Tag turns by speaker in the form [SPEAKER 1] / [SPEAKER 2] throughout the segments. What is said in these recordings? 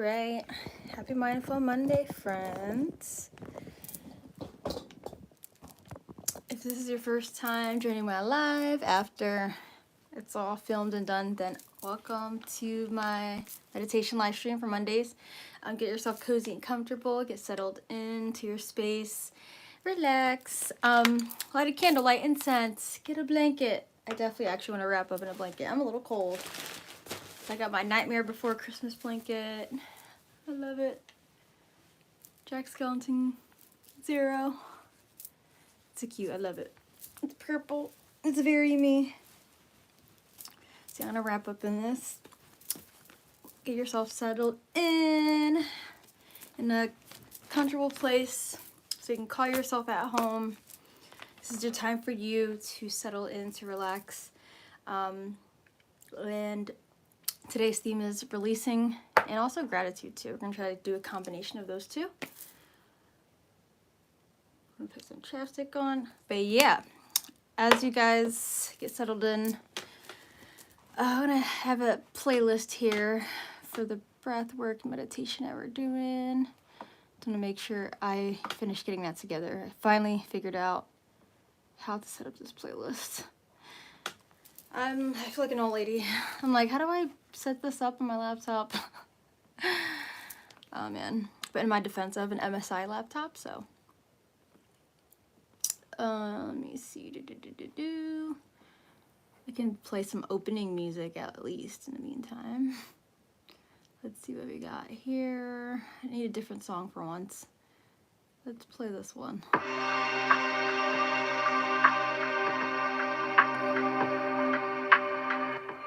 [SPEAKER 1] right. Happy Mindful Monday, friends. If this is your first time joining my live after it's all filmed and done, then welcome to my meditation live stream for Mondays. Get yourself cozy and comfortable, get settled into your space, relax, light a candle, light incense, get a blanket. I definitely actually want to wrap up in a blanket. I'm a little cold. I got my Nightmare Before Christmas blanket. I love it. Jack Skellington Zero. It's so cute. I love it. It's purple. It's very me. So I'm gonna wrap up in this. Get yourself settled in a comfortable place so you can call yourself at home. This is your time for you to settle in, to relax. And today's theme is releasing and also gratitude too. We're gonna try to do a combination of those two. I'm gonna put some chapstick on. But yeah, as you guys get settled in, I'm gonna have a playlist here for the breathwork meditation that we're doing. I'm gonna make sure I finish getting that together. I finally figured out how to set up this playlist. I feel like an old lady. I'm like, how do I set this up on my laptop? Oh man. But in my defense, I have an MSI laptop, so. Let me see. I can play some opening music at least in the meantime. Let's see what we got here. I need a different song for once. Let's play this one.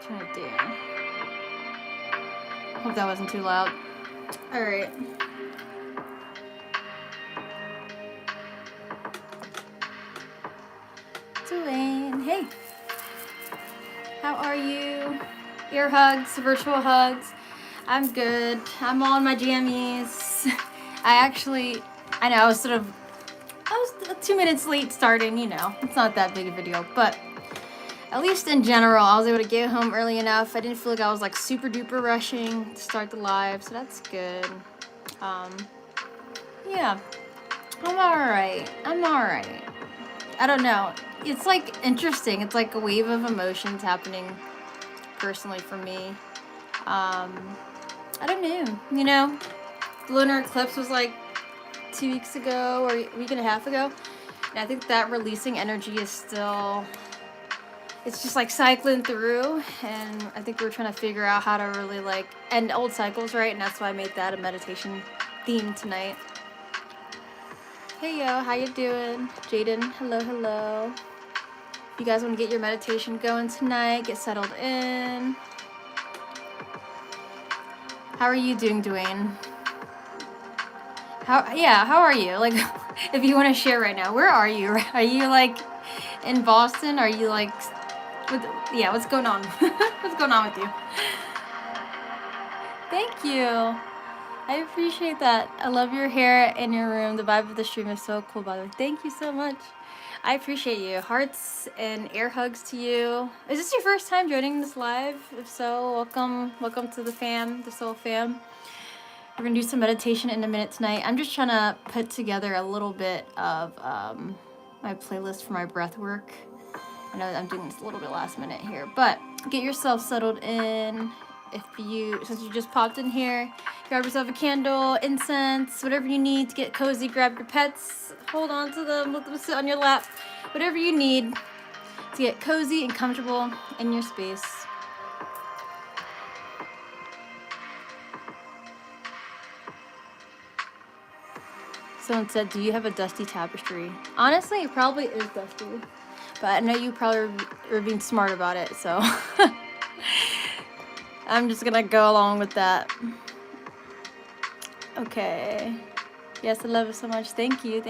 [SPEAKER 1] Turn it down. Hope that wasn't too loud. All right. Dwayne, hey. How are you? Ear hugs, virtual hugs. I'm good. I'm all in my jammies. I know I was 2 minutes late starting, you know. It's not that big of a deal, but at least in general, I was able to get home early enough. I didn't feel like I was like super duper rushing to start the live, so that's good. Yeah, I'm all right. I don't know. It's like interesting. It's like a wave of emotions happening personally for me. I don't know. You know, the lunar eclipse was like 2 weeks ago or a week and a half ago. And I think that releasing energy is still, it's just like cycling through. And I think we're trying to figure out how to really like end old cycles, right? And that's why I made that a meditation theme tonight. Hey yo, how you doing? Jaden, hello. If you guys want to get your meditation going tonight, get settled in. How are you doing, Dwayne? How are you? Like, if you want to share right now, where are you? Are you like in Boston? Are you like, what's going on? What's going on with you? Thank you. I appreciate that. I love your hair and your room. The vibe of the stream is so cool, by the way. Thank you so much. I appreciate you. Hearts and air hugs to you. Is this your first time joining this live? If so, welcome to the fam, the soul fam. We're gonna do some meditation in a minute tonight. I'm just trying to put together a little bit of my playlist for my breath work. I know I'm doing this a little bit last minute here, but get yourself settled in. Since you just popped in here, grab yourself a candle, incense, whatever you need to get cozy. Grab your pets, hold on to them, let them sit on your lap. Whatever you need to get cozy and comfortable in your space. Someone said, do you have a dusty tapestry? Honestly, it probably is dusty, but I know you probably are being smart about it, so I'm just gonna go along with that. Okay. Yes, I love it so much. Thank you.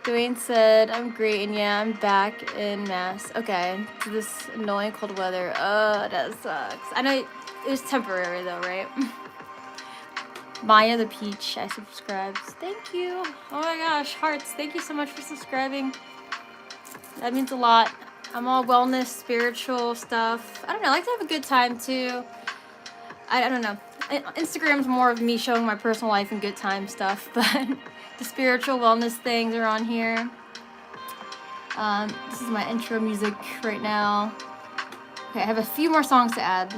[SPEAKER 1] Dwayne said, I'm great, and yeah, I'm back in Mass. Okay, to this annoying cold weather. Oh, that sucks. I know it was temporary though, right? Maya the Peach, I subscribed. Thank you. Oh my gosh, hearts. Thank you so much for subscribing. That means a lot. I'm all wellness, spiritual stuff. I don't know. I like to have a good time too. I don't know. Instagram's more of me showing my personal life and good time stuff, but the spiritual wellness things are on here. This is my intro music right now. Okay, I have a few more songs to add.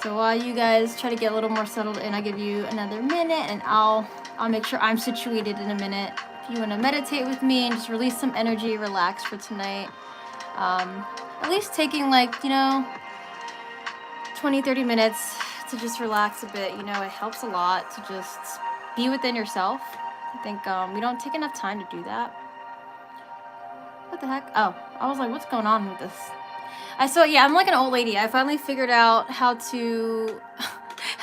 [SPEAKER 1] So while you guys try to get a little more settled in, I'll give you another minute, and I'll make sure I'm situated in a minute. If you want to meditate with me and just release some energy, relax for tonight. At least taking like, 20-30 minutes to just relax a bit. It helps a lot to just be within yourself. I think we don't take enough time to do that. What the heck? Oh, I was like, what's going on with this? I'm like an old lady. I finally figured out how to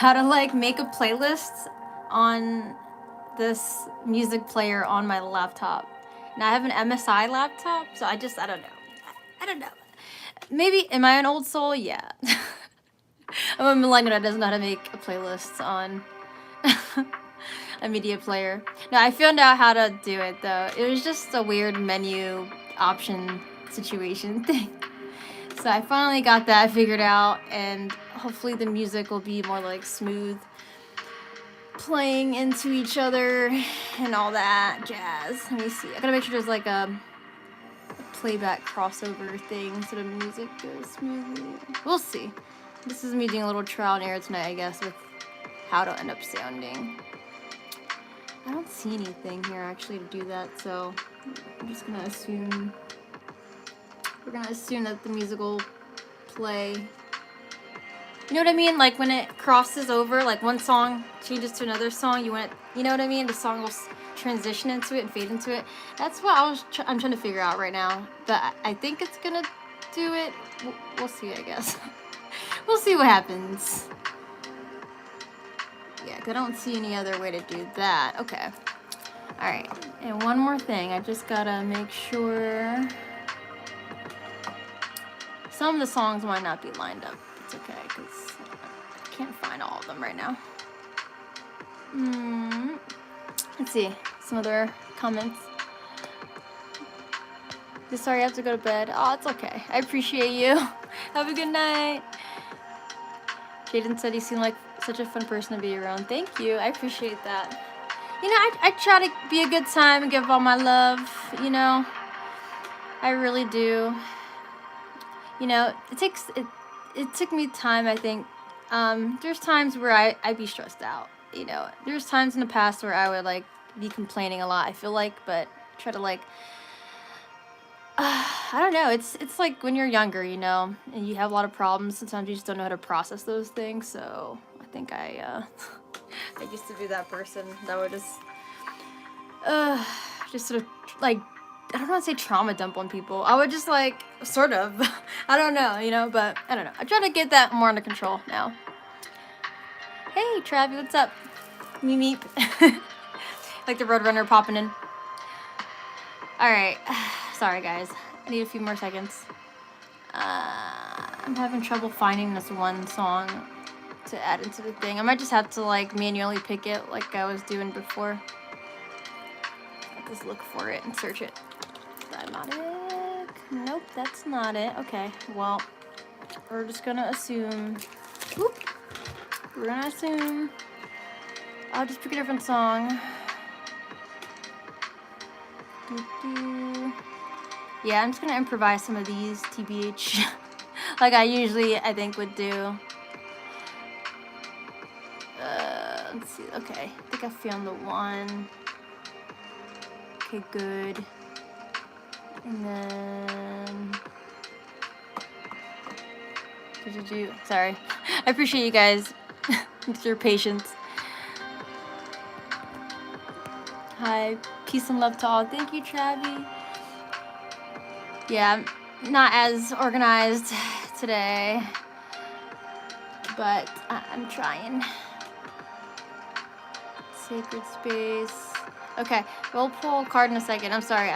[SPEAKER 1] like make a playlist on this music player on my laptop. Now I have an MSI laptop, so I don't know. I don't know. Maybe, am I an old soul? Yeah. I'm a millennial that doesn't know how to make a playlist on a media player. No, I found out how to do it though. It was just a weird menu option situation thing. So I finally got that figured out, and hopefully the music will be more like smooth, playing into each other and all that jazz. Let me see. I gotta make sure there's like a playback crossover thing so the music goes smoothly. We'll see. This is me doing a little trial and error tonight, I guess, with how to end up sounding. I don't see anything here actually to do that, so I'm just gonna assume. We're gonna assume that the music will play. You know what I mean? Like when it crosses over, like one song changes to another song, you know what I mean? The song will transition into it and fade into it. That's what I'm trying to figure out right now. But I think it's gonna do it. We'll see, I guess. We'll see what happens. Yeah, 'cause I don't see any other way to do that. Okay. All right. And one more thing. I just gotta make sure. Some of the songs might not be lined up. It's okay, because I can't find all of them right now. Let's see. Some other comments. Sorry, I have to go to bed. Oh, it's okay. I appreciate you. Have a good night. Jaden said you seem like such a fun person to be around. Thank you. I appreciate that. I try to be a good time and give all my love, I really do. It took me time, I think. There's times where I'd be stressed out, There's times in the past where I would, like, be complaining a lot, I feel like, but try to, like, I don't know, it's like when you're younger, and you have a lot of problems, sometimes you just don't know how to process those things, so I think I used to be that person that would just sort of, like, I don't want to say trauma dump on people. I would just, like, sort of. I don't know, but I don't know. I try to get that more under control now. Hey, Travi, what's up? Meep meep. Like the Roadrunner popping in. Alright. Sorry, guys. I need a few more seconds. I'm having trouble finding this one song to add into the thing. I might just have to, like, manually pick it like I was doing before. I'll just look for it and search it. Dimatic. Nope, that's not it. Okay, well, we're just gonna assume. Whoop. We're gonna assume. I'll just pick a different song. Doo-doo. Yeah, I'm just gonna improvise some of these, TBH. Like I usually, I think, would do. Let's see. Okay, I think I found the one. Okay, good. And then, sorry. I appreciate you guys with your patience. Hi, peace and love to all. Thank you, Travi. Yeah, I'm not as organized today, but I'm trying. Sacred space. Okay, we'll pull a card in a second. I'm sorry.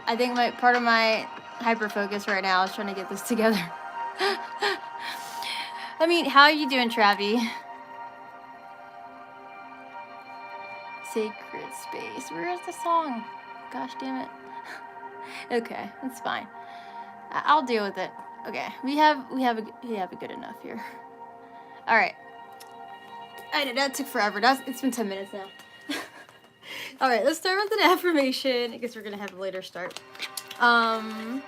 [SPEAKER 1] I think part of my hyper focus right now is trying to get this together. I mean, how are you doing, Travi? Sacred space. Where is the song? Gosh damn it. Okay, that's fine. I'll deal with it. Okay, we have a good enough here. All right. I know that took forever. It's been 10 minutes now. All right, let's start with an affirmation. I guess we're gonna have a later start. And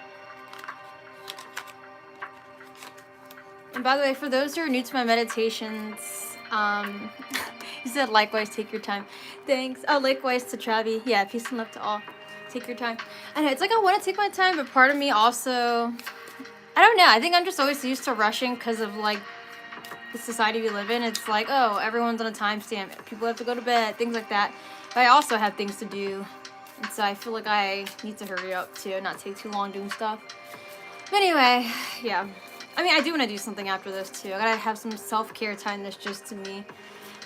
[SPEAKER 1] by the way, for those who are new to my meditations, he said likewise, take your time. Thanks. Oh, likewise to Travi. Yeah, peace and love to all. Take your time. I know, it's like I want to take my time, but part of me also, I don't know. I think I'm just always used to rushing because of like the society we live in. It's like, oh, everyone's on a timestamp. People have to go to bed, things like that. But I also have things to do. And so I feel like I need to hurry up too, not take too long doing stuff. But anyway, yeah. I mean, I do want to do something after this too. I gotta have some self-care time that's just to me.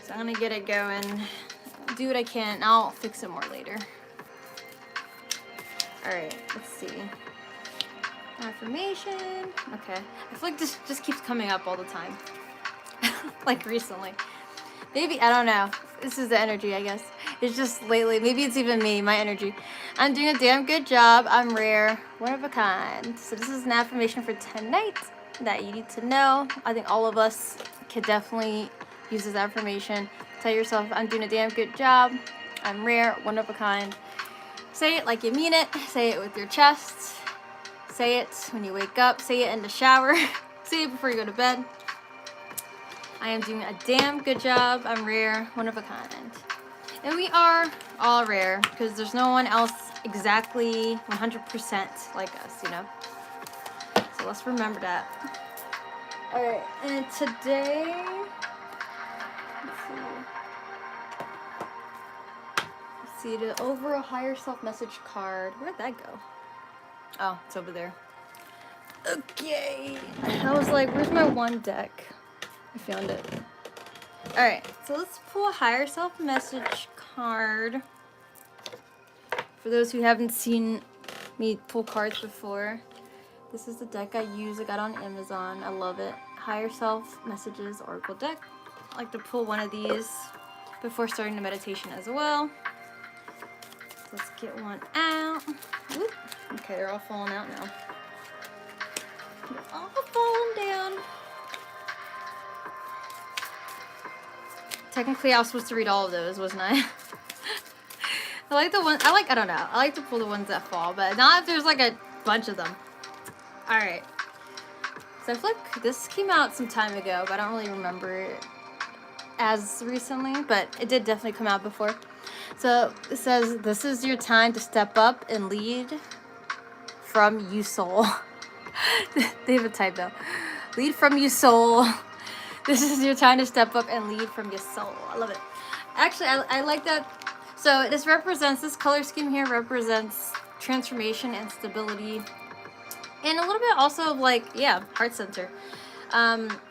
[SPEAKER 1] So I'm gonna get it going, do what I can. I'll fix it more later. All right, let's see. Affirmation. Okay. I feel like this just keeps coming up all the time. Like recently. Maybe, I don't know. This is the energy, I guess. It's just lately. Maybe it's even me, my energy. I'm doing a damn good job. I'm rare. One of a kind. So this is an affirmation for tonight that you need to know. I think all of us could definitely use this affirmation. Tell yourself, I'm doing a damn good job. I'm rare. One of a kind. Say it like you mean it. Say it with your chest. Say it when you wake up. Say it in the shower. Say it before you go to bed. I am doing a damn good job. I'm rare. One of a kind. And we are all rare because there's no one else exactly 100% like us, you know? So let's remember that. Alright, and today, let's see, the overall higher self message card. Where'd that go? Oh, it's over there. Okay. I was like, where's my one deck? I found it. Alright, so let's pull a higher self message card. For those who haven't seen me pull cards before, this is the deck I use. I got on Amazon. I love it. Higher Self Messages Oracle deck. I like to pull one of these before starting the meditation as well. Let's get one out. Whoop. Okay, they're all falling out now. They're all falling down. Technically, I was supposed to read all of those, wasn't I? I like the one, I don't know. I like to pull the ones that fall, but not if there's like a bunch of them. Alright. So I feel like this came out some time ago, but I don't really remember it as recently, but it did definitely come out before. So it says, this is your time to step up and lead from you, soul. They have a typo. Lead from you, soul. This is your time to step up and lead from your soul. I love it. Actually, I like that. So this represents, this color scheme here represents transformation and stability. And a little bit also of like, yeah, heart center.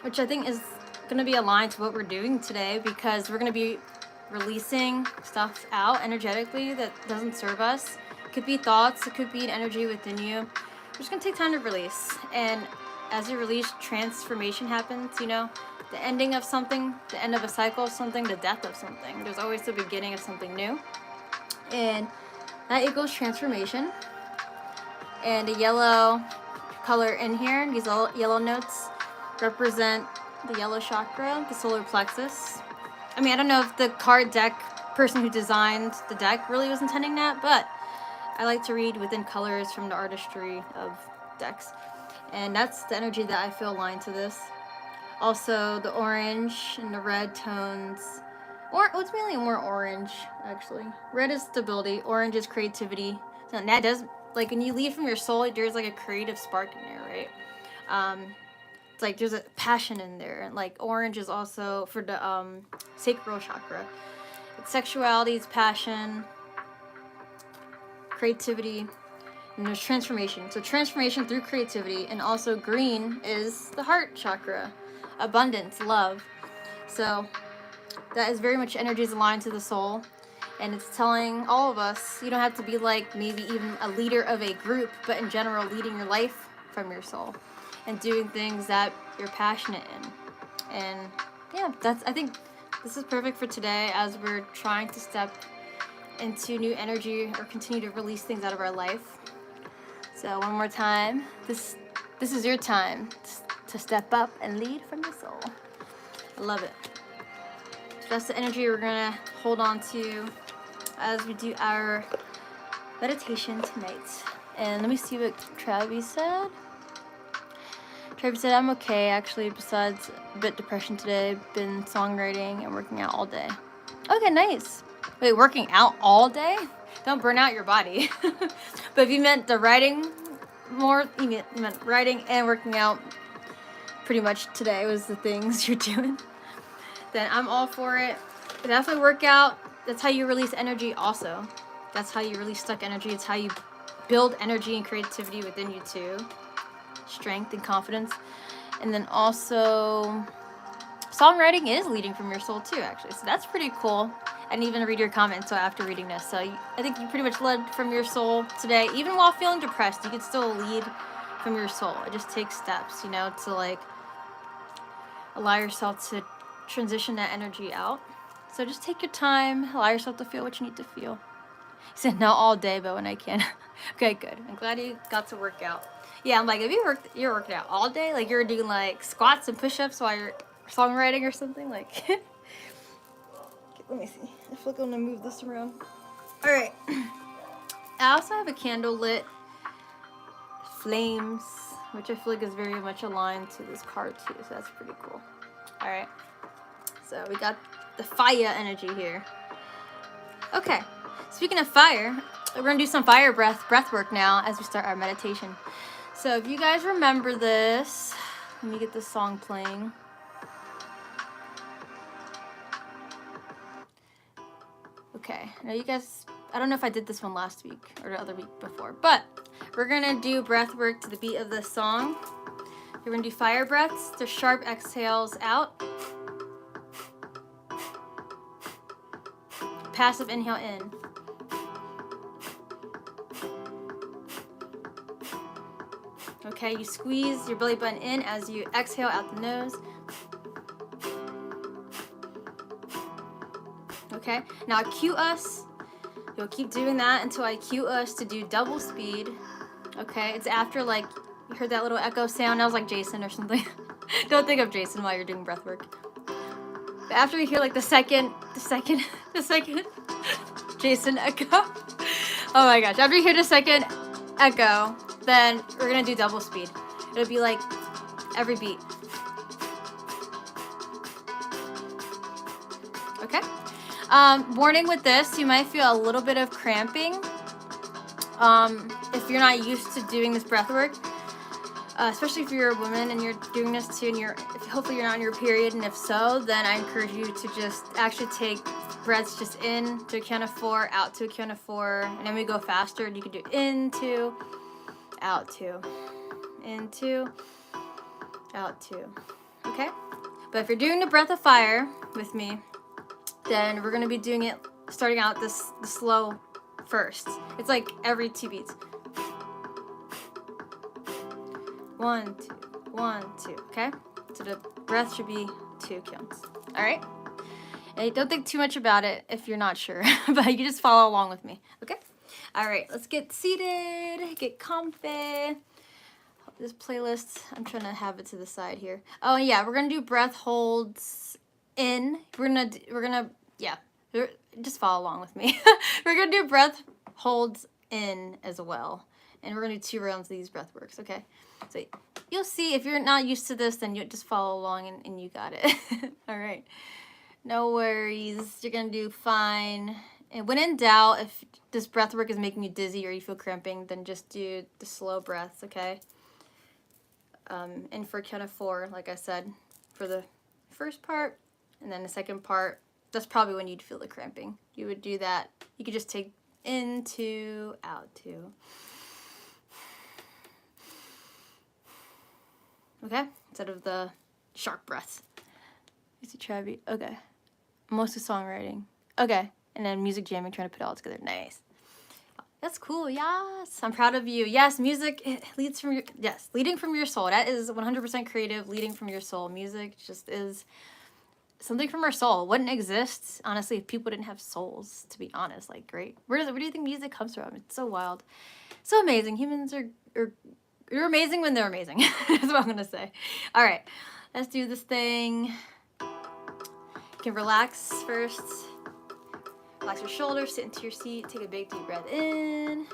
[SPEAKER 1] Which I think is going to be aligned to what we're doing today, because we're going to be releasing stuff out energetically that doesn't serve us. It could be thoughts, it could be an energy within you. We're just going to take time to release. And as you release, transformation happens, you know. The ending of something, the end of a cycle of something, the death of something. There's always the beginning of something new. And that equals transformation. And the yellow color in here, these yellow notes, represent the yellow chakra, the solar plexus. I mean, I don't know if the card deck person who designed the deck really was intending that, but I like to read within colors from the artistry of decks. And that's the energy that I feel aligned to this. Also, the orange and the red tones. Or it's mainly more orange, actually. Red is stability. Orange is creativity. So that does, like, when you lead from your soul, there's like a creative spark in there, right? It's like there's a passion in there. And like orange is also for the sacral chakra. It's sexuality, it's passion, creativity, and there's transformation. So transformation through creativity. And also green is the heart chakra. Abundance, love. So that is very much energies aligned to the soul, and it's telling all of us you don't have to be like maybe even a leader of a group, but in general leading your life from your soul and doing things that you're passionate in. And yeah, I think this is perfect for today as we're trying to step into new energy or continue to release things out of our life. So one more time, this is your time to step up and lead from your soul. I love it. That's the energy we're gonna hold on to as we do our meditation tonight. And let me see what Travis said. Travis said, I'm okay actually, besides a bit depression today. Been songwriting and working out all day. Okay, nice. Wait, working out all day? Don't burn out your body. But if you meant the writing more, you meant writing and working out pretty much today was the things you're doing, then I'm all for it. Definitely work out. That's how you release energy also. That's how you release stuck energy. It's how you build energy and creativity within you too. Strength and confidence. And then also songwriting is leading from your soul too, actually. So that's pretty cool. I didn't even read your comments so after reading this. So I think you pretty much led from your soul today. Even while feeling depressed, you can still lead from your soul. It just takes steps, you know, to like allow yourself to transition that energy out. So just take your time, allow yourself to feel what you need to feel. He said, not all day, but when I can. Okay, good. I'm glad you got to work out. Yeah, I'm like, if you're working out all day, like you're doing like squats and push-ups while you're songwriting or something, like. Let me see. I feel like I'm gonna move this around. All right. I also have a candle lit, flames, which I feel like is very much aligned to this card too. So that's pretty cool. All right. So we got the fire energy here. Okay. Speaking of fire, we're gonna do some fire breath work now as we start our meditation. So if you guys remember this, let me get this song playing. Okay, now you guys, I don't know if I did this one last week or the other week before, but we're gonna do breath work to the beat of this song. We're gonna do fire breaths, the sharp exhales out. Passive inhale in. Okay, you squeeze your belly button in as you exhale out the nose. Okay, now cue us. You'll keep doing that until I cue us to do double speed. Okay, it's after like, you heard that little echo sound? That was like Jason or something. Don't think of Jason while you're doing breath work. But after you hear like the second Jason echo. Oh my gosh, after you hear the second echo, then we're gonna do double speed. It'll be like every beat. Okay? Warning with this, you might feel a little bit of cramping if you're not used to doing this breath work, especially if you're a woman and you're doing this too, and hopefully you're not on your period, and if so, then I encourage you to just actually take breaths just in to a count of 4, out to a count of 4, and then we go faster, and you can do in 2, out 2, in 2, out 2, okay? But if you're doing the breath of fire with me, then we're gonna be doing it, starting out the slow first. It's like every 2 beats. 1, 2, 1, 2, okay? So the breath should be 2 counts, all right? And don't think too much about it if you're not sure, but you just follow along with me, okay? All right, let's get seated, get comfy. This playlist, I'm trying to have it to the side here. Oh yeah, we're gonna do breath holds in. Yeah, just follow along with me. We're gonna do breath holds in as well. And we're gonna do 2 rounds of these breath works, okay? So you'll see, if you're not used to this, then you just follow along and you got it. All right, no worries, you're gonna do fine. And when in doubt, if this breath work is making you dizzy or you feel cramping, then just do the slow breaths, okay? And for a count of 4, like I said, for the first part, and then the second part, that's probably when you'd feel the cramping. You would do that. You could just take in 2, out 2. Okay? Instead of the sharp breaths. You see Travi? Okay. Mostly songwriting. Okay. And then music jamming, trying to put it all together. Nice. That's cool. Yes. I'm proud of you. Yes, music leads from your, yes, leading from your soul. That is 100% creative, leading from your soul. Music just is something from our soul. Wouldn't exist, honestly, if people didn't have souls, to be honest. Like, great. Where do you think music comes from? It's so wild. So amazing. Humans are you're amazing when they're amazing. That's what I'm going to say. All right. Let's do this thing. can relax first. Relax your shoulders, sit into your seat, take a big deep breath in.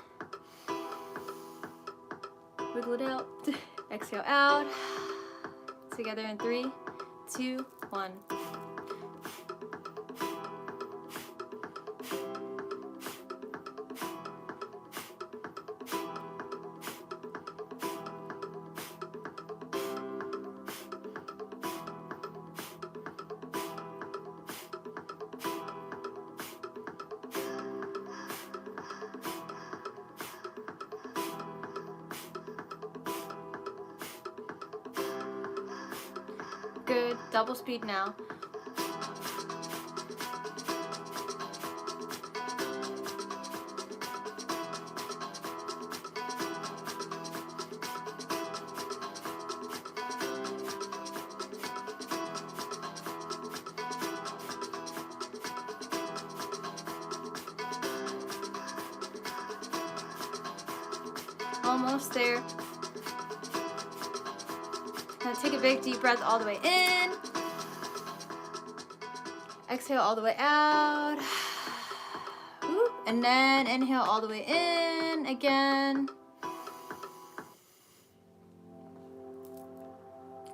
[SPEAKER 1] Wiggle it out. Exhale out. Together in 3, 2, 1. Good. Double speed now. Almost there. Now take a big deep breath all the way in. Exhale all the way out. Whoop. And then inhale all the way in again.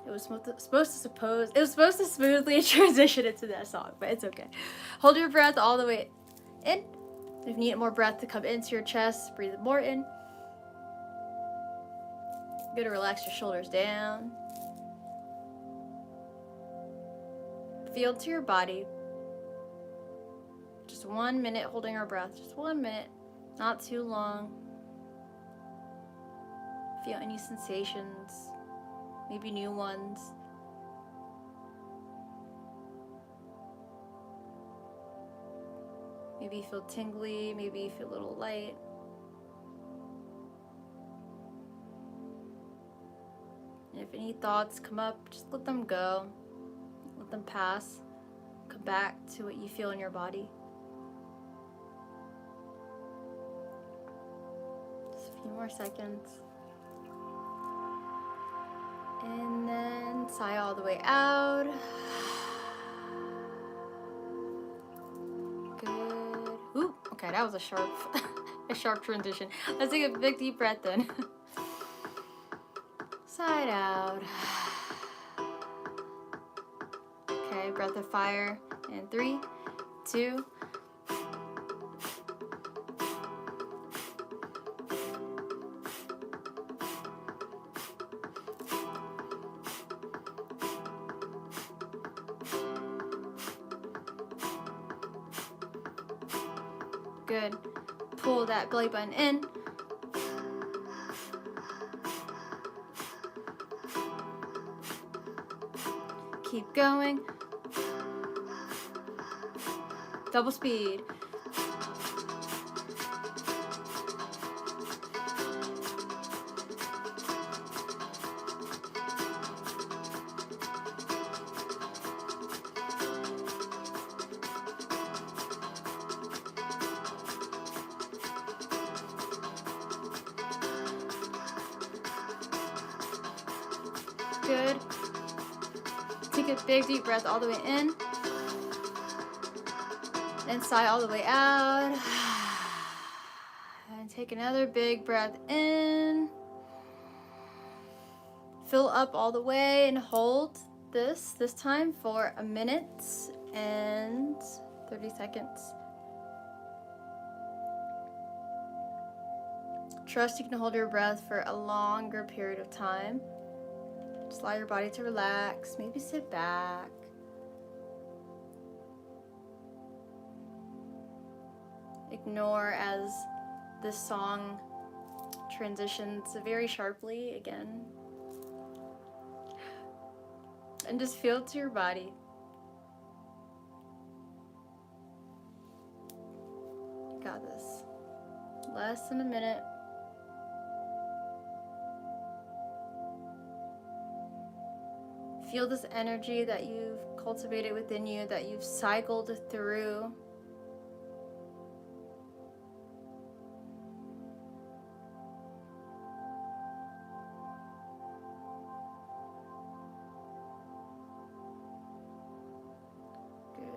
[SPEAKER 1] It was supposed to smoothly transition into that song, but it's okay. Hold your breath all the way in. If you need more breath to come into your chest, breathe more in. Good to relax your shoulders down. Feel to your body. Just 1 minute holding our breath. Just 1 minute, not too long. Feel any sensations, maybe new ones. Maybe you feel tingly, maybe you feel a little light. And if any thoughts come up, just let them go. Let them pass. Come back to what you feel in your body. Just a few more seconds. And then sigh all the way out. Good. Ooh, okay, that was a sharp transition. Let's take a big deep breath in. Side out. Okay, breath of fire in 3, 2. Good. Pull that belly button in. Keep going. Double speed. Good. Take a big deep breath all the way in. And sigh all the way out. And take another big breath in. Fill up all the way and hold this time for 1 minute and 30 seconds. Trust you can hold your breath for a longer period of time. Just allow your body to relax. Maybe sit back. Ignore as this song transitions very sharply again. And just feel to your body. You got this. Less than a minute. Feel this energy that you've cultivated within you, that you've cycled through. Good.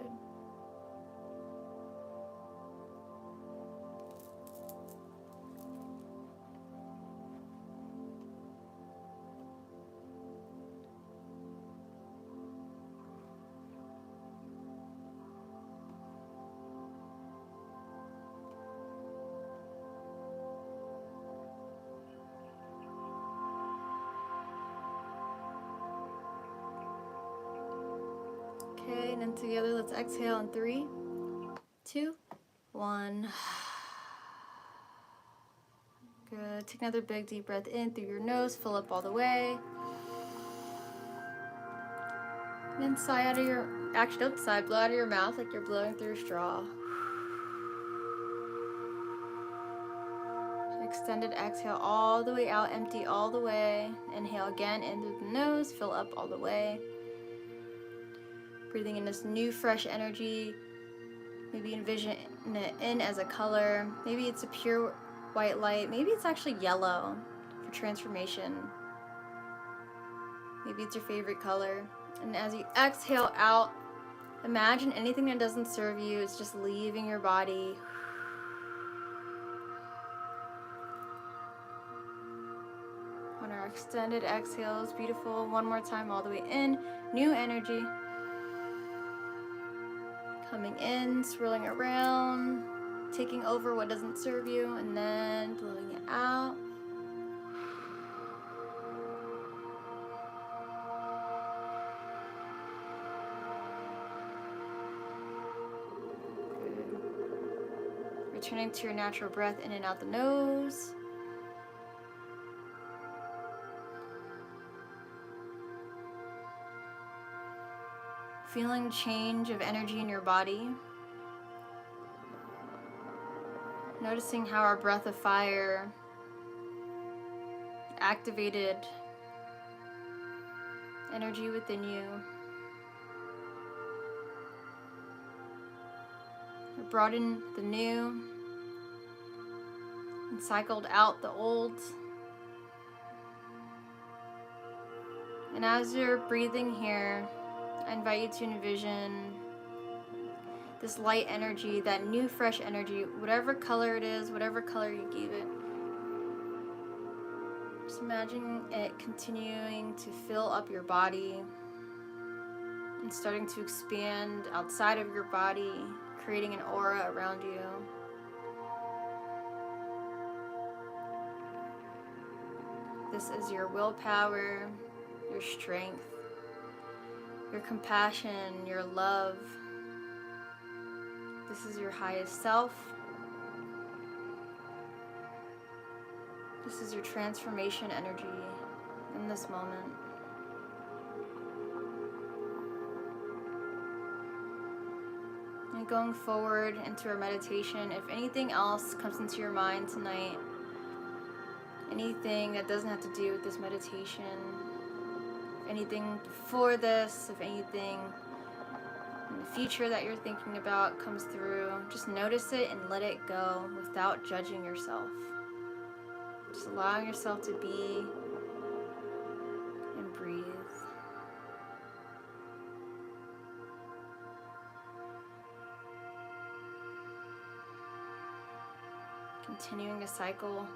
[SPEAKER 1] and in together. Let's exhale in 3, 2, 1. Good. Take another big deep breath in through your nose. Fill up all the way. And then sigh out of your, actually don't sigh, blow out of your mouth like you're blowing through a straw. Extended exhale all the way out, empty all the way. Inhale again in through the nose, fill up all the way. Breathing in this new fresh energy. Maybe envision it in as a color. Maybe it's a pure white light. Maybe it's actually yellow for transformation. Maybe it's your favorite color. And as you exhale out, imagine anything that doesn't serve you is just leaving your body. On our extended exhales, beautiful. One more time all the way in. New energy. Coming in, swirling around, taking over what doesn't serve you, and then blowing it out. Good. Returning to your natural breath in and out the nose. Feeling change of energy in your body. Noticing how our breath of fire activated energy within you. It brought in the new and cycled out the old. And as you're breathing here, I invite you to envision this light energy, that new fresh energy, whatever color it is, whatever color you gave it. Just imagine it continuing to fill up your body and starting to expand outside of your body, creating an aura around you. This is your willpower, your strength, your compassion, your love. This is your highest self. This is your transformation energy in this moment. And going forward into our meditation, if anything else comes into your mind tonight, anything that doesn't have to do with this meditation, if anything before this, if anything in the future that you're thinking about comes through, just notice it and let it go without judging yourself. Just allowing yourself to be and breathe. Continuing to cycle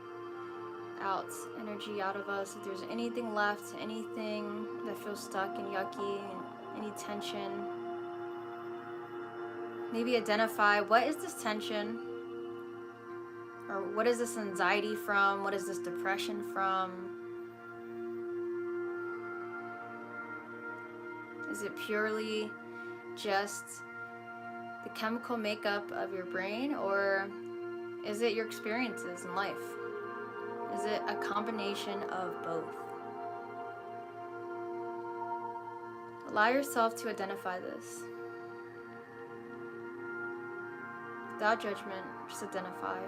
[SPEAKER 1] out energy out of us. If there's anything left, anything that feels stuck and yucky, any tension, maybe identify what is this tension, or what is this anxiety from, what is this depression from? Is it purely just the chemical makeup of your brain, or is it your experiences in life? Is it a combination of both? Allow yourself to identify this. Without judgment, just identify.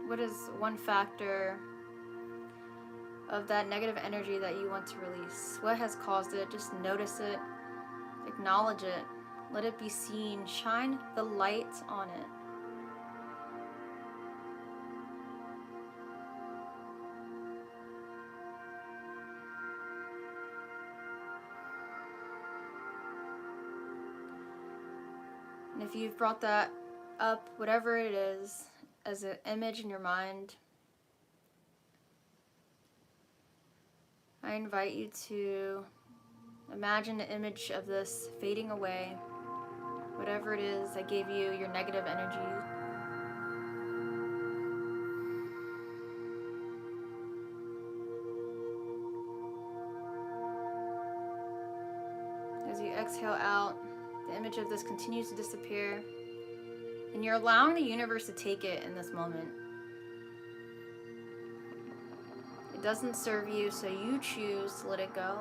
[SPEAKER 1] What is one factor of that negative energy that you want to release? What has caused it? Just notice it, acknowledge it, let it be seen, shine the light on it. And if you've brought that up, whatever it is, as an image in your mind, I invite you to imagine the image of this fading away, whatever it is that gave you your negative energy. As you exhale out, the image of this continues to disappear, and you're allowing the universe to take it in this moment. It doesn't serve you, so you choose to let it go.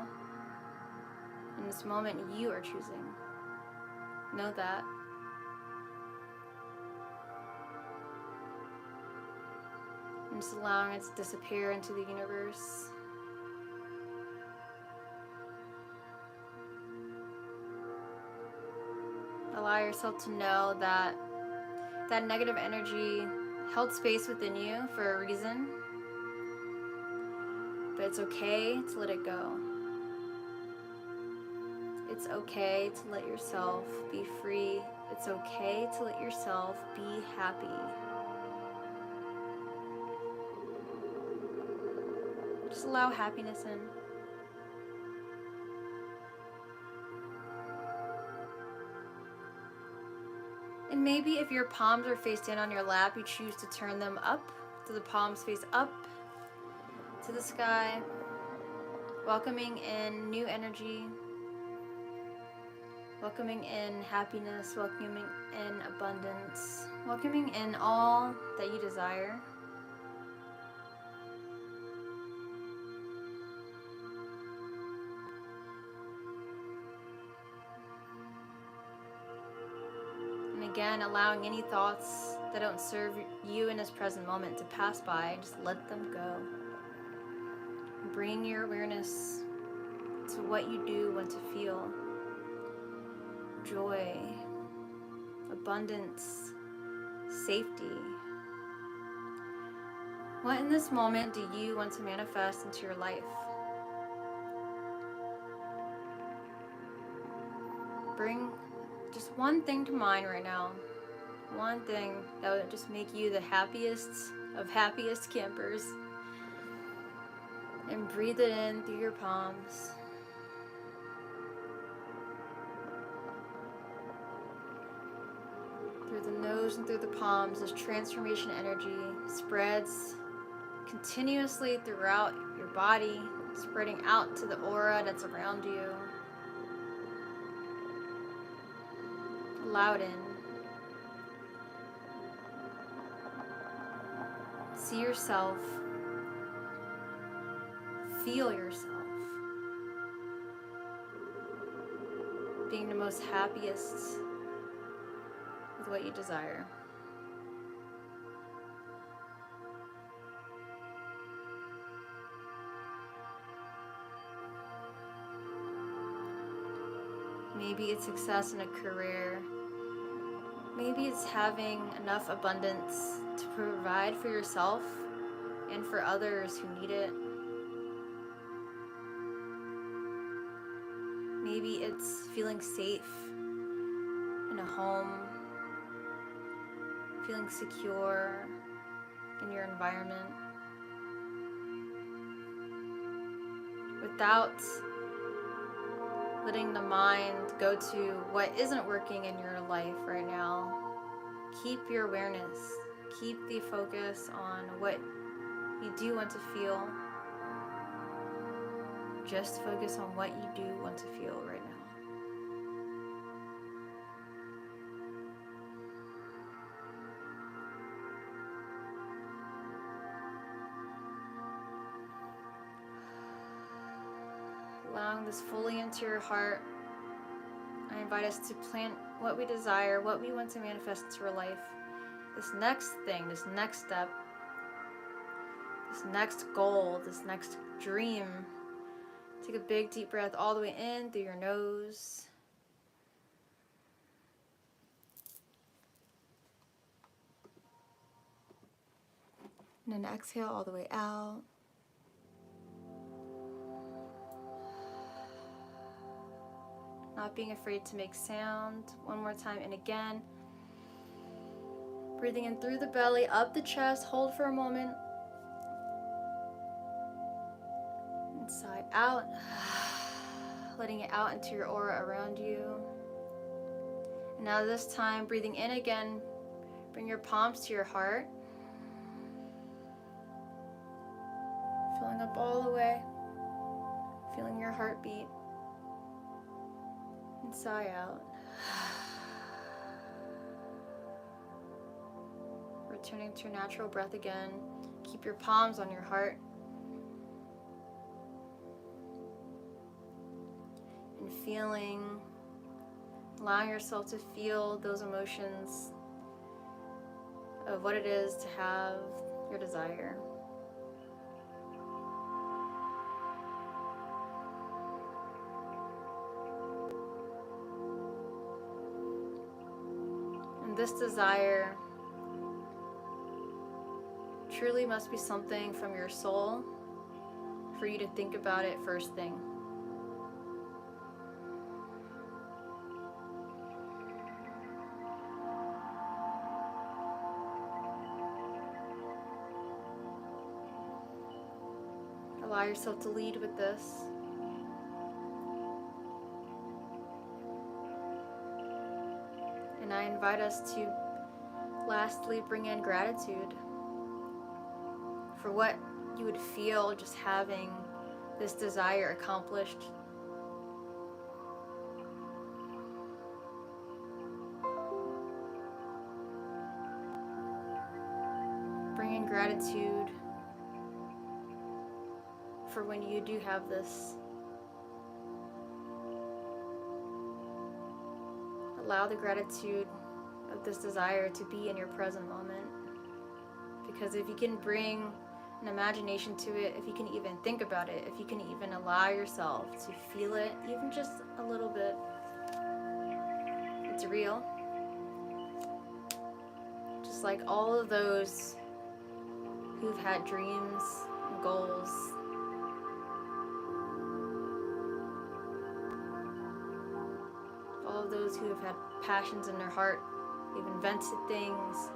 [SPEAKER 1] In this moment, you are choosing. Know that. And just allowing it to disappear into the universe. Allow yourself to know that that negative energy held space within you for a reason. But it's okay to let it go. It's okay to let yourself be free. It's okay to let yourself be happy. Just allow happiness in. And maybe if your palms are faced in on your lap, you choose to turn them up, so the palms face up to the sky, welcoming in new energy, welcoming in happiness, welcoming in abundance, welcoming in all that you desire. And again, allowing any thoughts that don't serve you in this present moment to pass by, just let them go. Bring your awareness to what you do want to feel. Joy, abundance, safety. What in this moment do you want to manifest into your life? Bring just one thing to mind right now. One thing that would just make you the happiest of happiest campers. And breathe it in through your palms. Through the nose and through the palms, this transformation energy spreads continuously throughout your body, spreading out to the aura that's around you. Allow it in. See yourself. Feel yourself being the most happiest with what you desire. Maybe it's success in a career. Maybe it's having enough abundance to provide for yourself and for others who need it. Maybe it's feeling safe in a home, feeling secure in your environment, without letting the mind go to what isn't working in your life right now. Keep your awareness, keep the focus on what you do want to feel. Just focus on what you do want to feel right now. Allowing this fully into your heart, I invite us to plant what we desire, what we want to manifest into our life. This next thing, this next step, this next goal, this next dream. Take a big deep breath all the way in through your nose. And then exhale all the way out. Not being afraid to make sound. One more time, and again. Breathing in through the belly, up the chest, hold for a moment. Inside out. Letting it out into your aura around you. And now this time, breathing in again, bring your palms to your heart. Filling up all the way. Feeling your heartbeat. And sigh out. Returning to your natural breath again. Keep your palms on your heart. And feeling, allowing yourself to feel those emotions of what it is to have your desire. And this desire truly must be something from your soul for you to think about it first thing. Allow yourself to lead with this. And I invite us to lastly bring in gratitude for what you would feel just having this desire accomplished. Bring in gratitude for when you do have this. Allow the gratitude of this desire to be in your present moment. Because if you can bring an imagination to it, if you can even think about it, if you can even allow yourself to feel it, even just a little bit, it's real. Just like all of those who've had dreams and goals, all of those who have had passions in their heart, they've invented things,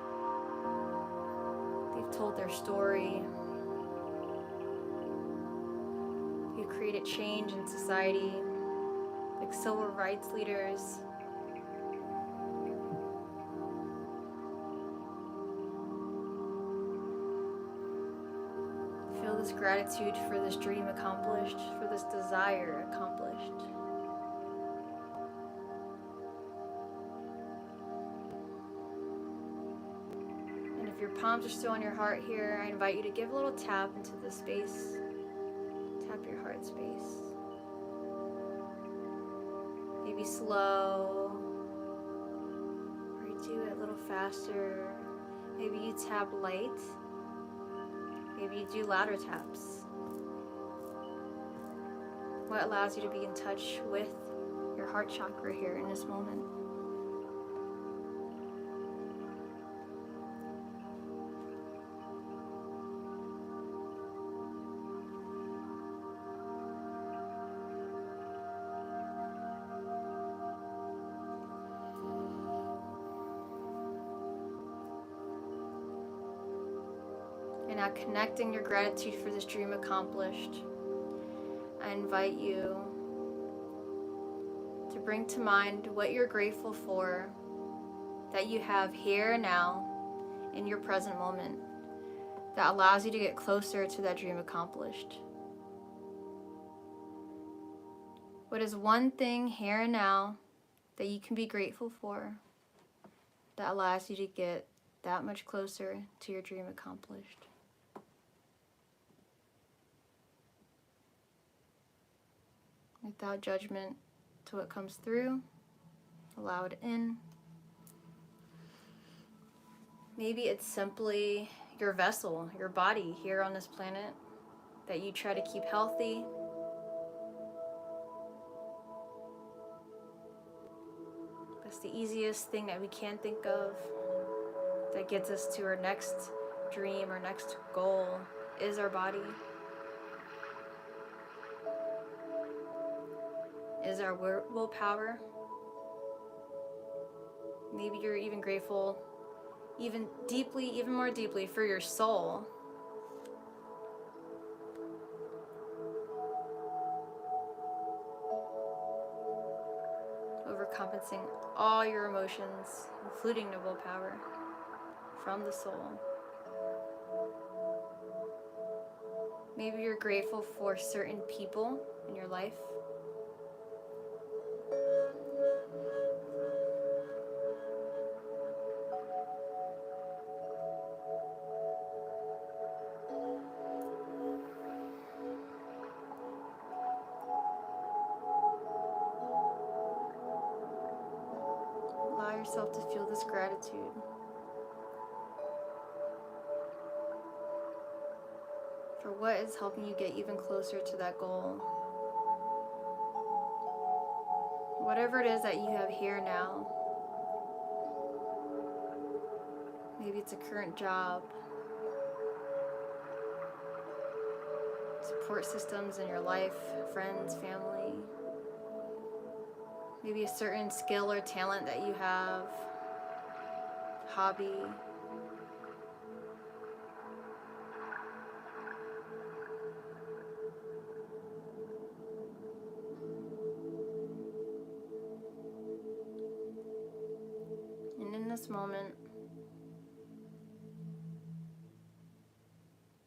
[SPEAKER 1] they've told their story, they've created change in society, like civil rights leaders. Feel this gratitude for this dream accomplished, for this desire accomplished. And if your palms are still on your heart here, I invite you to give a little tap into the space. Tap your heart space. Maybe slow, or you do it a little faster. Maybe you tap light. Maybe you do louder taps. What allows you to be in touch with your heart chakra here in this moment? And now connecting your gratitude for this dream accomplished, I invite you to bring to mind what you're grateful for that you have here and now in your present moment that allows you to get closer to that dream accomplished. What is one thing here and now that you can be grateful for that allows you to get that much closer to your dream accomplished? Without judgment to what comes through, allow it in. Maybe it's simply your vessel, your body here on this planet that you try to keep healthy. That's the easiest thing that we can think of that gets us to our next dream, our next goal, is our body. Is our willpower. Maybe you're even grateful, even more deeply for your soul. Overcompensating all your emotions, including the willpower, from the soul. Maybe you're grateful for certain people in your life. yourself to feel this gratitude. For what is helping you get even closer to that goal. Whatever it is that you have here now. Maybe it's a current job, support systems in your life, friends, family. Maybe a certain skill or talent that you have, hobby. And in this moment,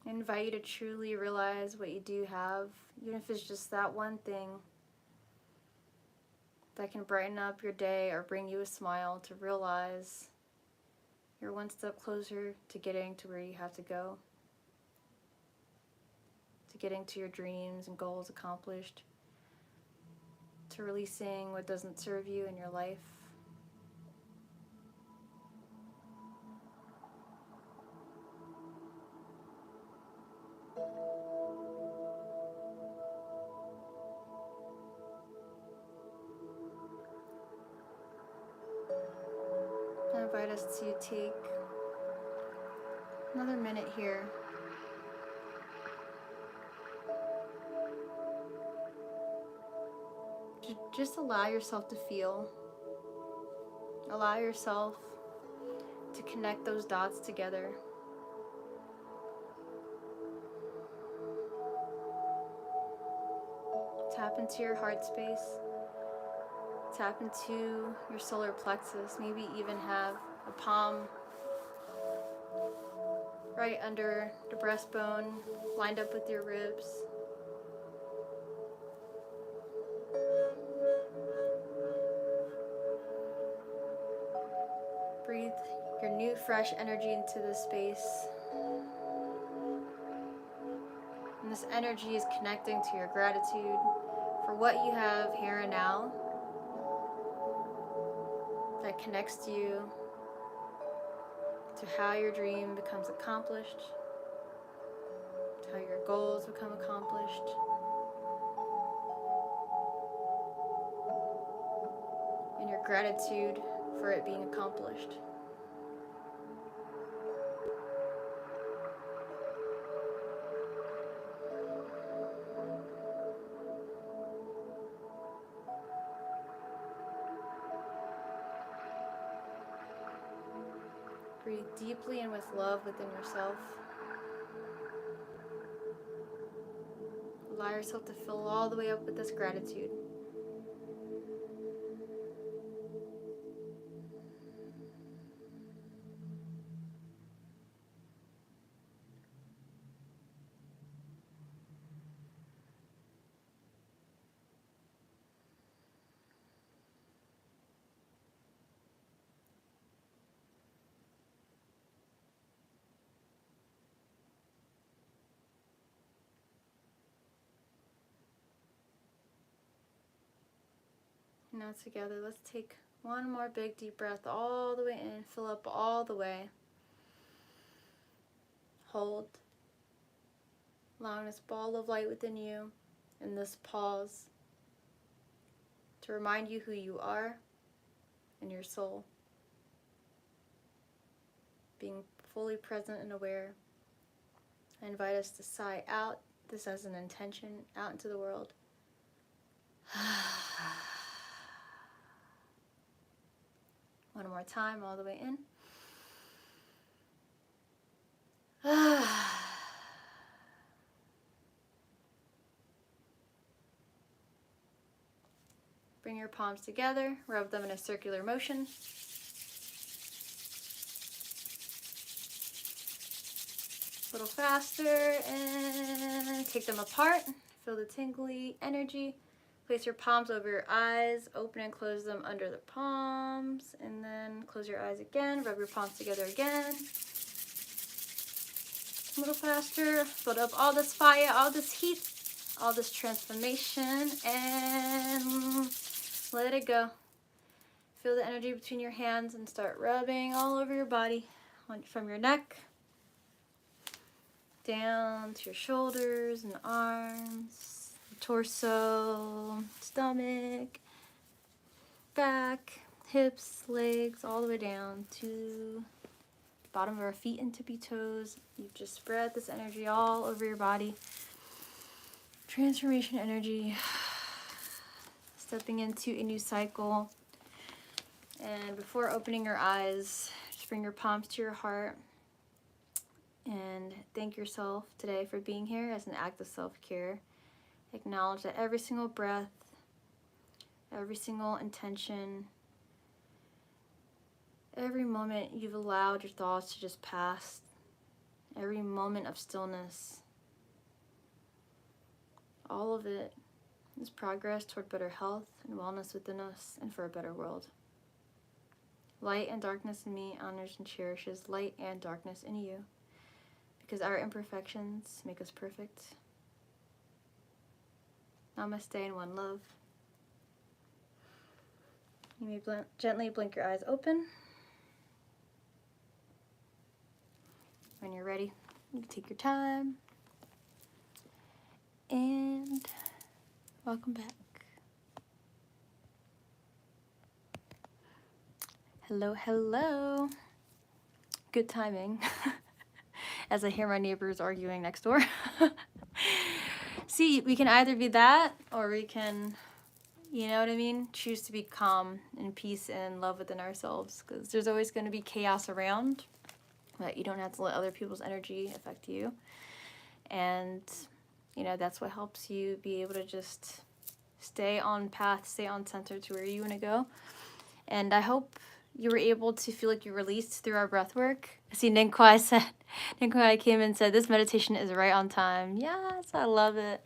[SPEAKER 1] I invite you to truly realize what you do have, even if it's just that one thing that can brighten up your day or bring you a smile, to realize you're one step closer to getting to where you have to go, to getting to your dreams and goals accomplished, to releasing what doesn't serve you in your life. I invite us to take another minute here to just allow yourself to feel. Allow yourself to connect those dots together. Tap into your heart space. Tap into your solar plexus. Maybe even have a palm right under the breastbone, lined up with your ribs. Breathe your new, fresh energy into this space. And this energy is connecting to your gratitude for what you have here and now, that connects you to how your dream becomes accomplished, to how your goals become accomplished. And your gratitude for it being accomplished. Breathe deeply and with love within yourself. Allow yourself to fill all the way up with this gratitude. Now together, let's take one more big deep breath all the way in, fill up all the way. Hold, allowing this ball of light within you and this pause to remind you who you are and your soul. Being fully present and aware. I invite us to sigh out this as an intention out into the world. One more time, all the way in. Bring your palms together, rub them in a circular motion. A little faster, and take them apart. Feel the tingly energy. Place your palms over your eyes, open and close them under the palms, and then close your eyes again, rub your palms together again. A little faster, build up all this fire, all this heat, all this transformation, and let it go. feel the energy between your hands and start rubbing all over your body, from your neck down to your shoulders and arms, torso, stomach, back, hips, legs, all the way down to the bottom of our feet and tippy toes. You just spread this energy all over your body. Transformation energy. Stepping into a new cycle. And before opening your eyes, just bring your palms to your heart and thank yourself today for being here as an act of self-care. Acknowledge that every single breath, every single intention, every moment you've allowed your thoughts to just pass, every moment of stillness, all of it is progress toward better health and wellness within us and for a better world. Light and darkness in me honors and cherishes light and darkness in you, because our imperfections make us perfect. Namaste and one love. You may gently blink your eyes open. When you're ready, you can take your time. And welcome back. Hello, hello. Good timing. As I hear my neighbors arguing next door. See, we can either be that, or we can, you know what I mean, choose to be calm and peace and love within ourselves, because there's always going to be chaos around, but you don't have to let other people's energy affect you. And, you know, that's what helps you be able to just stay on path, stay on center to where you want to go. And I hope you were able to feel like you released through our breath work. I see Ninkwai came and said, this meditation is right on time. Yes, I love it.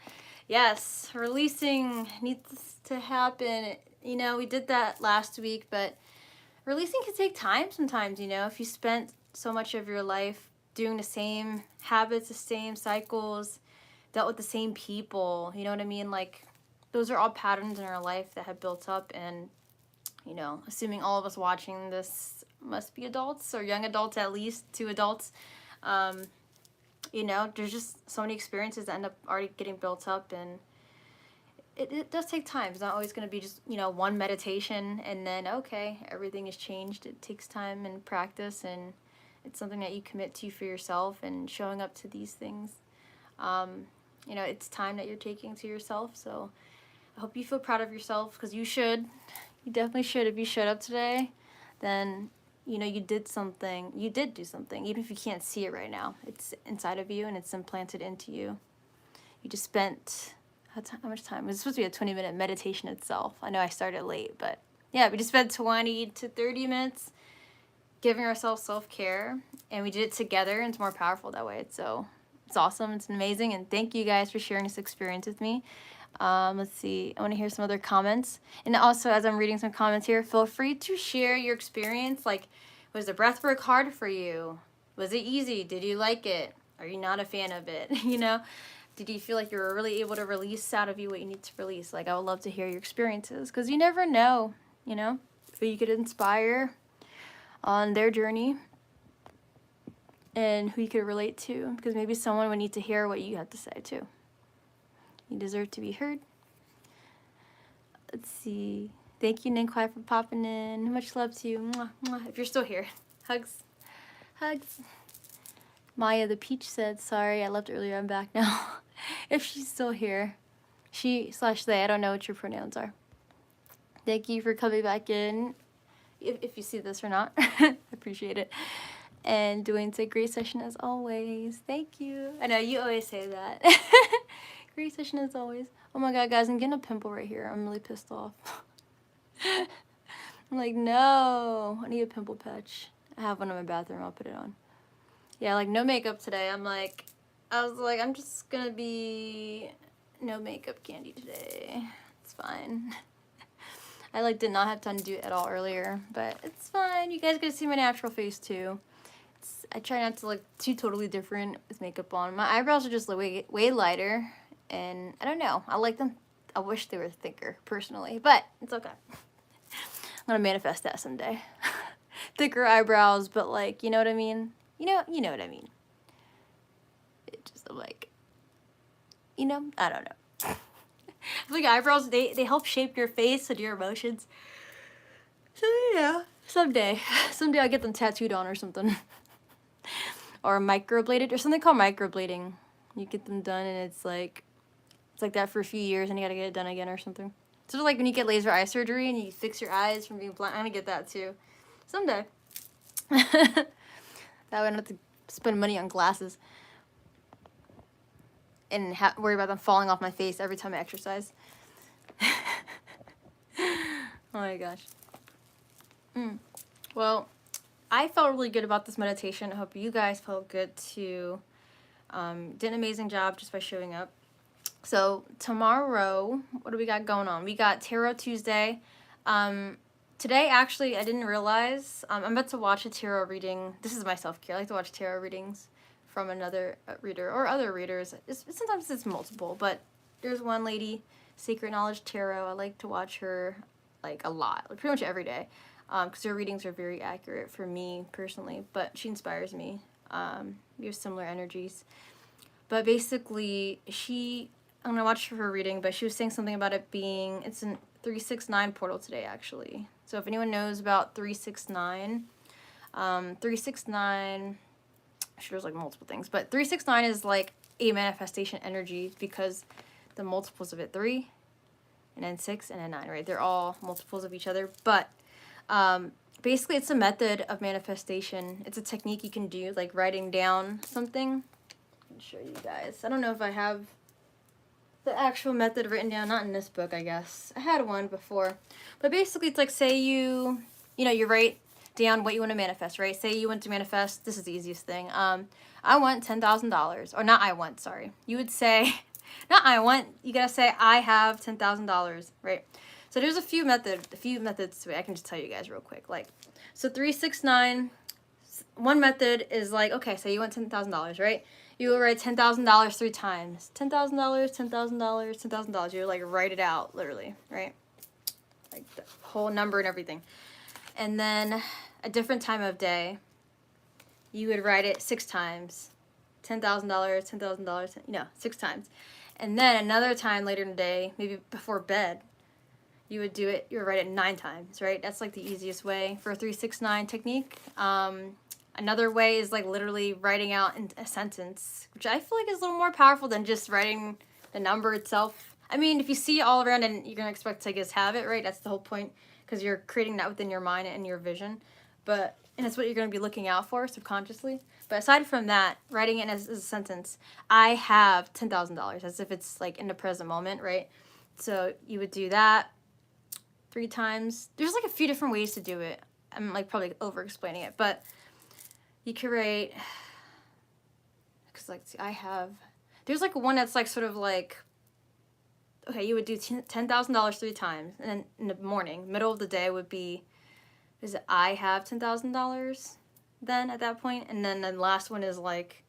[SPEAKER 1] Yes, releasing needs to happen. You know, we did that last week, but releasing can take time sometimes, you know. If you spent so much of your life doing the same habits, the same cycles, dealt with the same people, you know what I mean? Like, those are all patterns in our life that have built up, and you know, assuming all of us watching this must be adults or young adults, at least 2 adults. You know, there's just so many experiences that end up already getting built up, and it does take time. It's not always going to be just, you know, one meditation and then, okay, everything is changed. It takes time and practice, and it's something that you commit to for yourself, and showing up to these things. You know, it's time that you're taking to yourself, so I hope you feel proud of yourself, because you should. You definitely should. If you showed up today, then, you know, you did something. You did do something, even if you can't see it right now. It's inside of you, and it's implanted into you. You just spent, how much time? It was supposed to be a 20-minute meditation itself. I know I started late, but yeah, we just spent 20 to 30 minutes giving ourselves self-care, and we did it together, and it's more powerful that way. So it's awesome. It's amazing, and thank you guys for sharing this experience with me. Let's see, I want to hear some other comments. And also, as I'm reading some comments here, feel free to share your experience. Like, was the breathwork hard for you? Was it easy? Did you like it? Are you not a fan of it? You know, did you feel like you were really able to release out of you what you need to release? Like, I would love to hear your experiences, because you never know, you know, who you could inspire on their journey and who you could relate to, because maybe someone would need to hear what you have to say too. You deserve to be heard. Let's see. Thank you, Ninkwai, for popping in. Much love to you. Mwah, mwah. If you're still here. Hugs. Hugs. Maya the Peach said, sorry, I left earlier. I'm back now. If she's still here. She/they. I don't know what your pronouns are. Thank you for coming back in. If you see this or not. I appreciate it. And Dwayne said, great session as always. Thank you. I know you always say that. Great session as always. Oh my god, guys, I'm getting a pimple right here. I'm really pissed off. I'm like, no, I need a pimple patch. I have one in my bathroom. I'll put it on. Yeah, like, no makeup today. I was like, I'm just gonna be no makeup candy today. It's fine. I, like, did not have time to do it at all earlier, but it's fine. You guys get to see my natural face, too. I try not to look too totally different with makeup on. My eyebrows are just way lighter. And I don't know, I like them. I wish they were thicker, personally, but it's okay. gonna manifest that someday. Thicker eyebrows, but like, you know what I mean? You know what I mean. It just, I'm like, you know, I don't know. I feel like eyebrows, they help shape your face and your emotions. So yeah, someday I'll get them tattooed on or something. Or microbladed, or something called microblading. You get them done and it's like that for a few years and you gotta get it done again or something. Sort of like when you get laser eye surgery and you fix your eyes from being blind. I'm gonna get that too. Someday. That way I don't have to spend money on glasses. And worry about them falling off my face every time I exercise. Oh my gosh. Well, I felt really good about this meditation. I hope you guys felt good too. Did an amazing job just by showing up. So tomorrow, what do we got going on? We got Tarot Tuesday. Today, actually, I didn't realize. I'm about to watch a tarot reading. This is my self-care. I like to watch tarot readings from another reader or other readers. Sometimes it's multiple, but there's one lady, Sacred Knowledge Tarot. I like to watch her like a lot, like pretty much every day, because her readings are very accurate for me personally, but she inspires me. We have similar energies. But basically, I'm going to watch her reading, but she was saying something about it being, it's a 369 portal today, actually. So if anyone knows about 369, 369, sure there's like multiple things, but 369 is like a manifestation energy because the multiples of it, 3 and then 6 and then 9, right? They're all multiples of each other, but basically it's a method of manifestation. It's a technique you can do, like writing down something. I can show you guys. I don't know if I have the actual method written down, not in this book, I guess. I had one before, but basically it's like, say you write down what you want to manifest, right? Say you want to manifest, this is the easiest thing. I want $10,000, or not I want, sorry. You would say, not I want, you gotta say I have $10,000, right? So there's a few methods to it. I can just tell you guys real quick. Like, so 369, one method is like, okay, so you want $10,000, right? You will write $10,000 3 times. $10,000, $10,000, $10,000. You like write it out, literally, right? Like the whole number and everything. And then a different time of day, you would write it 6 times. $10,000, $10,000, 6 times. And then another time later in the day, maybe before bed, you would write it 9 times, right? That's like the easiest way for a 369 technique. Another way is like literally writing out in a sentence, which I feel like is a little more powerful than just writing the number itself. I mean, if you see it all around and you're going to expect to just have it, right? That's the whole point, because you're creating that within your mind and your vision. And it's what you're going to be looking out for subconsciously. But aside from that, writing it as a sentence, I have $10,000, as if it's like in the present moment, right? So you would do that 3 times. There's like a few different ways to do it. I'm like probably over explaining it, but you could write, because like, see, there's like one that's like sort of like, okay, you would do $10,000 3 times, and then in the morning, middle of the day would be, I have $10,000 then at that point, and then the last one is like,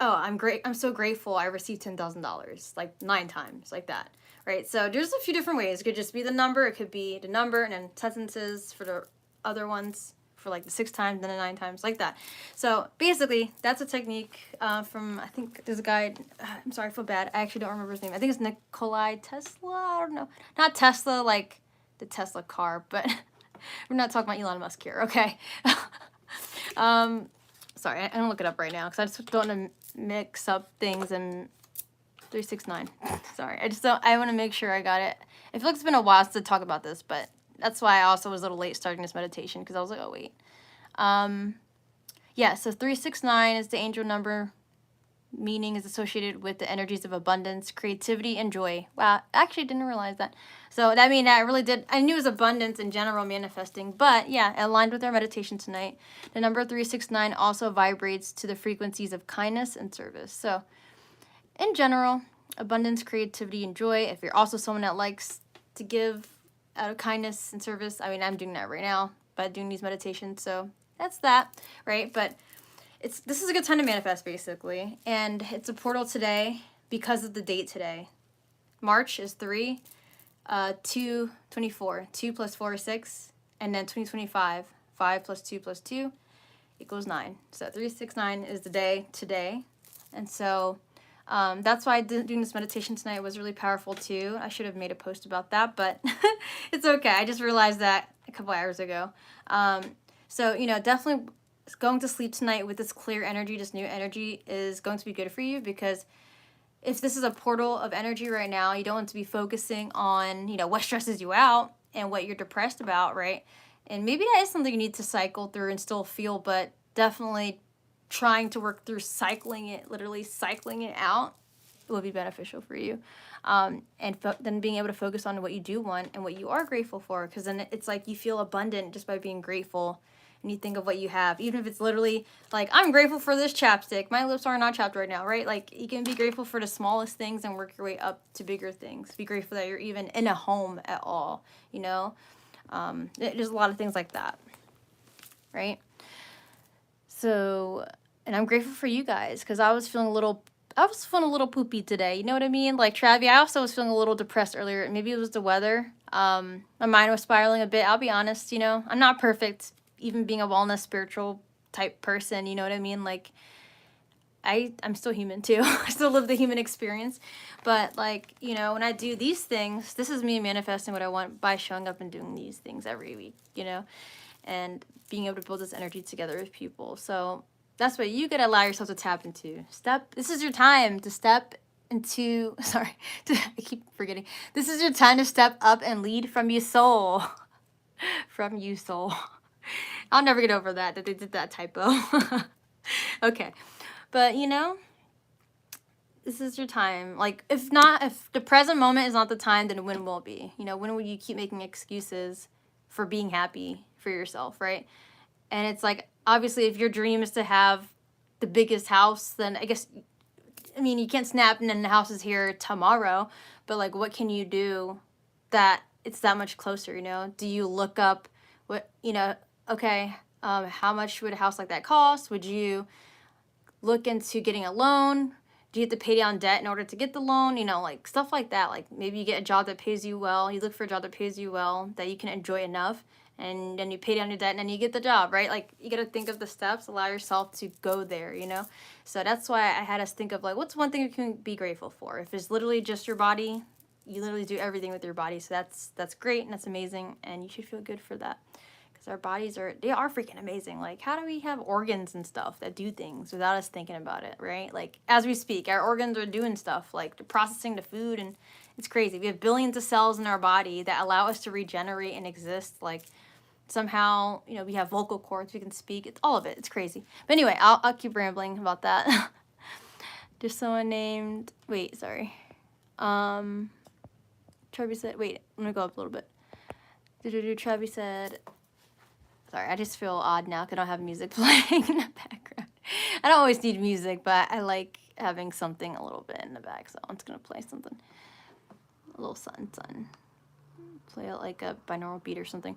[SPEAKER 1] oh, I'm so grateful I received $10,000, like 9 times, like that, right? So there's a few different ways. It could just be the number, it could be the number, and then sentences for the other ones, for like the 6 times, then the 9 times, like that. So basically, that's a technique from, I think there's a guy, I'm sorry, I feel bad. I actually don't remember his name. I think it's Nikolai Tesla. I don't know. Not Tesla, like the Tesla car, but we're not talking about Elon Musk here, okay? Sorry, I'm gonna look it up right now because I just don't want to mix up things and 369. Sorry, I want to make sure I got it. I feel like it's been a while since I talked about this, but that's why I also was a little late starting this meditation, because I was like, oh, wait. Yeah, so 369 is the angel number. Meaning is associated with the energies of abundance, creativity, and joy. Wow, I actually didn't realize that. So that means I really did. I knew it was abundance in general manifesting, but yeah, it aligned with our meditation tonight. The number 369 also vibrates to the frequencies of kindness and service. So in general, abundance, creativity, and joy. If you're also someone that likes to give out of kindness and service, I mean, I'm doing that right now by doing these meditations. So that's that, right? But this is a good time to manifest, basically. And it's a portal today because of the date today. March is 3, 2, 24. 2 plus 4 is 6. And then 2025, 5 plus 2 plus 2 equals 9. So 369 is the day today. And so that's why doing this meditation tonight was really powerful too. I should have made a post about that, but it's okay. I just realized that a couple hours ago. So, you know, definitely going to sleep tonight with this clear energy, this new energy is going to be good for you, because if this is a portal of energy right now, you don't want to be focusing on, you know, what stresses you out and what you're depressed about, right? And maybe that is something you need to cycle through and still feel, but definitely trying to work through cycling it, literally cycling it out, will be beneficial for you. And then being able to focus on what you do want and what you are grateful for, because then it's like you feel abundant just by being grateful. And you think of what you have, even if it's literally like, I'm grateful for this chapstick. My lips are not chapped right now, right? Like, you can be grateful for the smallest things and work your way up to bigger things. Be grateful that you're even in a home at all, you know? There's a lot of things like that, right? So, and I'm grateful for you guys, because I was feeling a little poopy today. You know what I mean? Like Travi, I also was feeling a little depressed earlier. Maybe it was the weather. My mind was spiraling a bit. I'll be honest, you know, I'm not perfect. Even being a wellness spiritual type person, you know what I mean? Like, I'm still human too. I still live the human experience. But like, you know, when I do these things, this is me manifesting what I want by showing up and doing these things every week, you know, and being able to build this energy together with people. So that's what you gotta allow yourself to tap into. This is your time to step into, I keep forgetting. This is your time to step up and lead from your soul. From you, soul. I'll never get over that they did that typo. Okay. But, you know, this is your time. Like, if the present moment is not the time, then when will it be? You know, when will you keep making excuses for being happy for yourself, right? And it's like, obviously, if your dream is to have the biggest house, then I mean, you can't snap and then the house is here tomorrow. But, like, what can you do that it's that much closer, you know? Do you look up what, you know, okay, how much would a house like that cost? Would you look into getting a loan? Do you have to pay down debt in order to get the loan? You know, like stuff like that. Like maybe you get a job that pays you well. You look for a job that pays you well, that you can enjoy enough, and then you pay down your debt and then you get the job, right? Like you got to think of the steps, allow yourself to go there, you know? So that's why I had us think of like, what's one thing you can be grateful for? If it's literally just your body, you literally do everything with your body. So that's great and that's amazing, and you should feel good for that. Our bodies are freaking amazing. Like, how do we have organs and stuff that do things without us thinking about it, right? Like, as we speak, our organs are doing stuff, like they're processing the food, and it's crazy. We have billions of cells in our body that allow us to regenerate and exist. Like, somehow, you know, we have vocal cords, we can speak. It's all of it. It's crazy. But anyway, I'll keep rambling about that. There's someone named, Travi said, let me go up a little bit. Travi said, sorry, I just feel odd now because I don't have music playing in the background. I don't always need music, but I like having something a little bit in the back, so I'm just going to play something. A little sun. Play it like a binaural beat or something.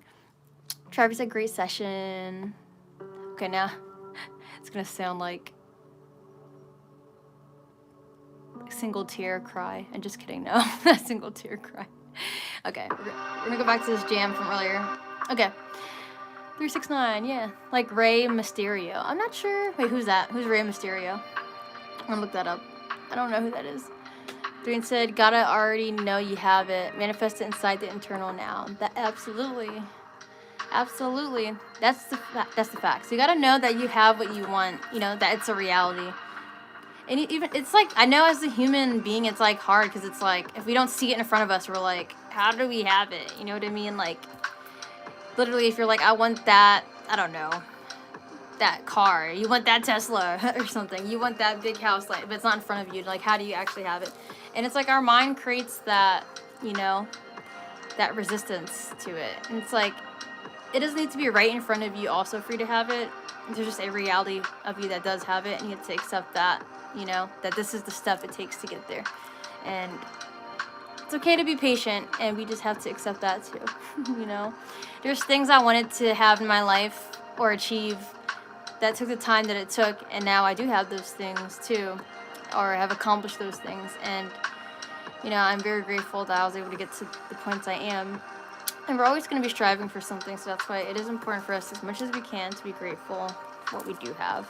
[SPEAKER 1] Travis said, great session. Okay, now it's going to sound like a single tear cry. I'm just kidding, no. A single tear cry. Okay, we're going to go back to this jam from earlier. Okay. 369, yeah. Like Rey Mysterio. I'm not sure. Wait, who's that? Who's Rey Mysterio? I'm gonna look that up. I don't know who that is. Doreen said, gotta already know you have it. Manifest it inside the internal now. That absolutely. That's the fact. So you gotta know that you have what you want. You know, that it's a reality. And even, it's like, I know as a human being, it's like hard because it's like, if we don't see it in front of us, we're like, how do we have it? You know what I mean? Like, literally, if you're like, I want that, I don't know, that car, you want that Tesla or something, you want that big house, like, but it's not in front of you, like, how do you actually have it? And it's like our mind creates that, you know, that resistance to it. And it's like, it doesn't need to be right in front of you also for you to have it. There's just a reality of you that does have it, and you have to accept that, you know, that this is the step it takes to get there. And it's okay to be patient, and we just have to accept that too. You know, there's things I wanted to have in my life or achieve that took the time that it took, and now I do have those things too, or have accomplished those things. And you know, I'm very grateful that I was able to get to the points I am. And we're always going to be striving for something, so that's why it is important for us as much as we can to be grateful for what we do have.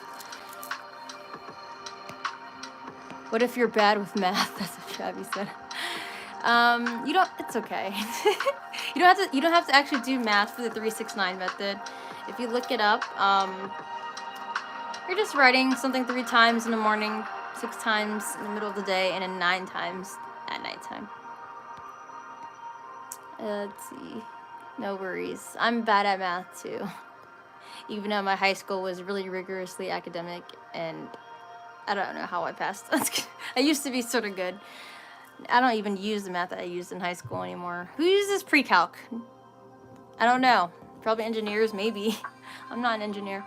[SPEAKER 1] What if you're bad with math? That's what Shabby said. You don't, it's okay. You don't have to actually do math for the 369 method. If you look it up, you're just writing something 3 times in the morning, 6 times in the middle of the day, and then 9 times at nighttime. Let's see. No worries. I'm bad at math too. Even though my high school was really rigorously academic, and I don't know how I passed. I used to be sort of good. I don't even use the math that I used in high school anymore. Who uses pre-calc? I don't know. Probably engineers, maybe. I'm not an engineer.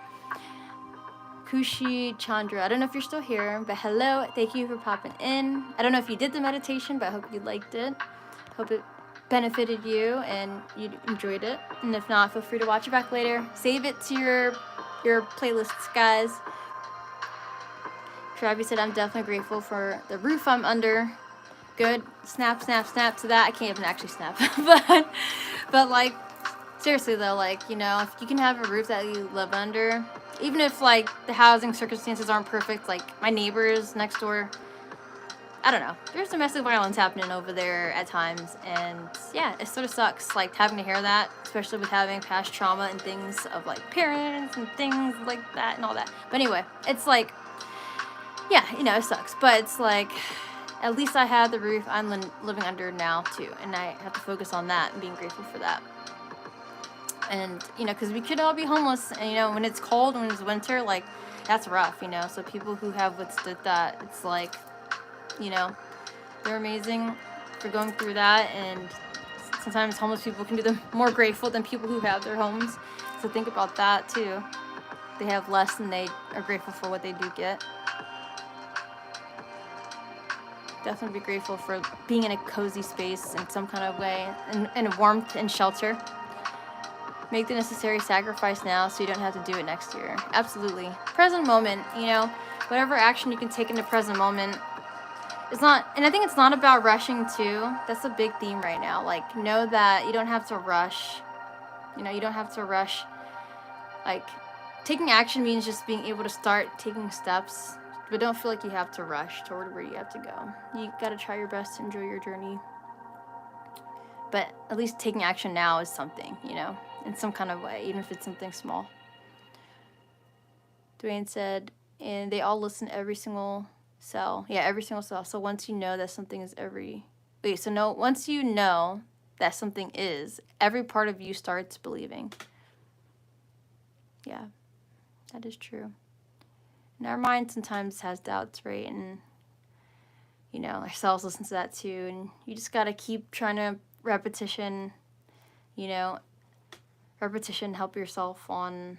[SPEAKER 1] Kushi Chandra, I don't know if you're still here, but hello. Thank you for popping in. I don't know if you did the meditation, but I hope you liked it. Hope it benefited you and you enjoyed it. And if not, feel free to watch it back later. Save it to your playlists, guys. Travis said, I'm definitely grateful for the roof I'm under. Good. Snap, snap, snap to that. I can't even actually snap. but like, seriously though, like, you know, if you can have a roof that you live under, even if like the housing circumstances aren't perfect, like my neighbors next door, I don't know, there's domestic violence happening over there at times, and yeah, it sort of sucks, like, having to hear that, especially with having past trauma and things of like parents and things like that and all that. But anyway, it's like, yeah, you know, it sucks, but it's like, at least I have the roof I'm living under now too, and I have to focus on that and being grateful for that. And, you know, because we could all be homeless, and, you know, when it's cold, when it's winter, like, that's rough, you know. So people who have withstood that, it's like, you know, they're amazing for going through that. And sometimes homeless people can be the more grateful than people who have their homes. So think about that too. They have less than they are grateful for what they do get. Definitely be grateful for being in a cozy space in some kind of way, and warmth and shelter. Make the necessary sacrifice now so you don't have to do it next year. Absolutely. Present moment, you know, whatever action you can take in the present moment. It's not, and I think it's not about rushing too. That's a big theme right now. Like, know that you don't have to rush. You know, you don't have to rush. Like, taking action means just being able to start taking steps, but don't feel like you have to rush toward where you have to go. You gotta try your best to enjoy your journey. But at least taking action now is something, you know, in some kind of way, even if it's something small. Dwayne said, and they all listen to every single cell. Yeah, every single cell. So once you know that something is once you know that something is, every part of you starts believing. Yeah, that is true. And our mind sometimes has doubts, right? And, you know, our cells listen to that too. And you just got to keep trying to repetition, you know, help yourself on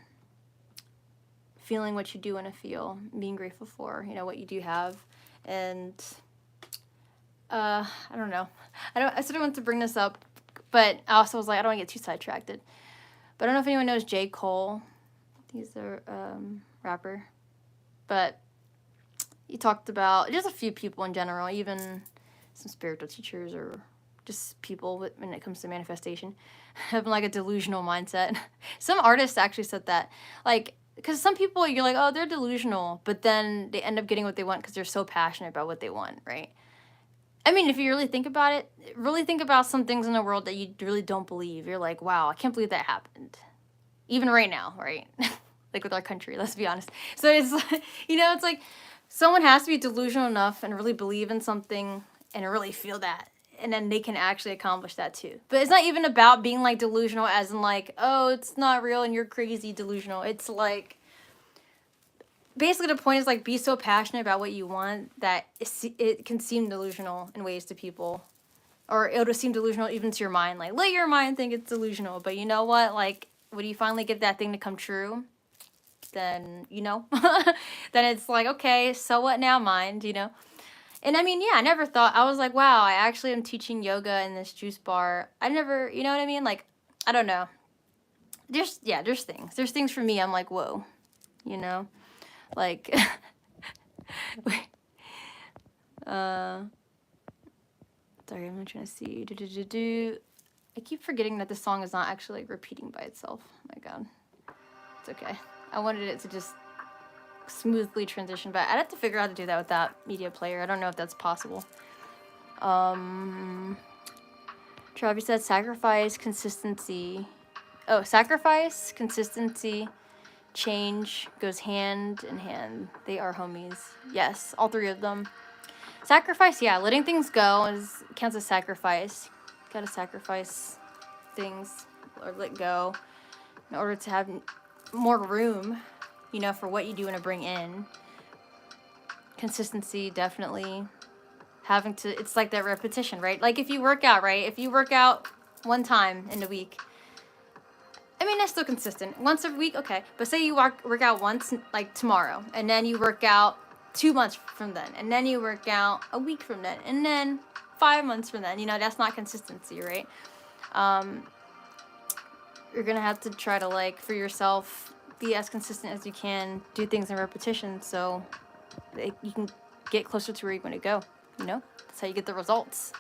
[SPEAKER 1] feeling what you do want to feel, being grateful for, you know, what you do have. And I don't know, I sort of want to bring this up, but I also was like, I don't want to get too sidetracked. But I don't know if anyone knows J. Cole. He's a rapper, but he talked about just a few people in general, even some spiritual teachers or just people when it comes to manifestation, having like a delusional mindset. Some artists actually said that, like, because some people, you're like, oh, they're delusional, but then they end up getting what they want because they're so passionate about what they want, right? I mean, if you really think about it, really think about some things in the world that you really don't believe. You're like, wow, I can't believe that happened. Even right now, right? Like with our country, let's be honest. So it's, you know, it's like someone has to be delusional enough and really believe in something and really feel that. And then they can actually accomplish that too. But it's not even about being like delusional as in like, oh, it's not real and you're crazy delusional. It's like, basically the point is like, be so passionate about what you want that it can seem delusional in ways to people. Or it'll seem delusional even to your mind. Like, let your mind think it's delusional. But you know what? Like, when you finally get that thing to come true, then, you know, then it's like, okay, so what now, mind, you know? And I mean, yeah, I never thought, I was like, wow, I actually am teaching yoga in this juice bar. I never, you know what I mean? Like, I don't know. There's things. There's things for me, I'm like, whoa, you know? Like, sorry, I'm trying to see. I keep forgetting that the song is not actually like, repeating by itself. Oh my god. It's okay. I wanted it to just smoothly transition, but I'd have to figure out how to do that with that media player. I don't know if that's possible. Travis said sacrifice, consistency. Oh, sacrifice, consistency, change goes hand in hand. They are homies. Yes, all three of them. Sacrifice, yeah, letting things go counts as sacrifice. Gotta sacrifice things or let go in order to have more room, you know, for what you do want to bring in. Consistency, definitely. Having to, it's like that repetition, right? Like if you work out, right? If you work out one time in a week, I mean, that's still consistent. Once a week, okay. But say you work out once, like tomorrow, and then you work out 2 months from then, and then you work out a week from then, and then 5 months from then. You know, that's not consistency, right? You're gonna have to try to, like, for yourself, be as consistent as you can, do things in repetition, so you can get closer to where you want to go. You know, that's how you get the results.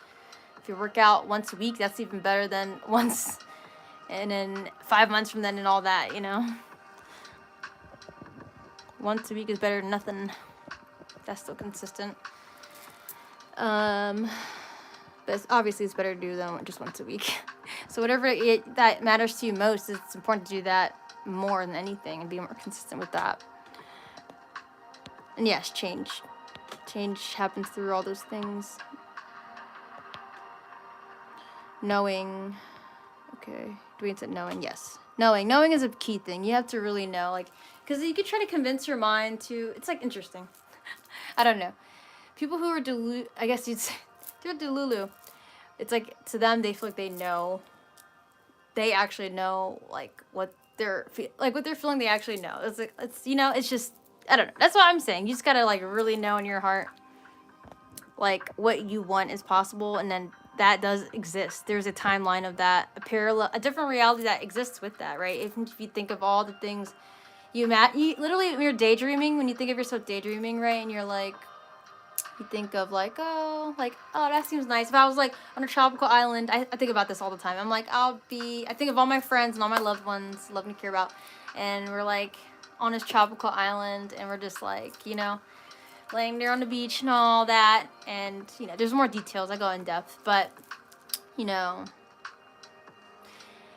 [SPEAKER 1] If you work out once a week, that's even better than once, and then 5 months from then and all that, you know. Once a week is better than nothing. That's still consistent. But obviously it's better to do than just once a week. So whatever that matters to you most, it's important to do that more than anything and be more consistent with that. And yes, change. Change happens through all those things. Knowing. Okay. Dwayne said knowing. Yes. Knowing is a key thing. You have to really know, like, because you could try to convince your mind to. It's like interesting. I don't know. People who are I guess you'd say they're delulu. It's like to them they feel like they know. They actually know like what they're feeling. They actually know. It's like it's just I don't know. That's what I'm saying. You just gotta like really know in your heart like what you want is possible, and then that does exist. There's a timeline of that, a different reality that exists with that, right? If you think of all the things you literally when you're daydreaming, when you think of yourself daydreaming, right, and you're like, you think of like, oh, that seems nice. If I was like on a tropical island, I think about this all the time. I'm like, I think of all my friends and all my loved ones, love and care about, and we're like on this tropical island, and we're just like, laying there on the beach and all that, and there's more details. I go in depth, but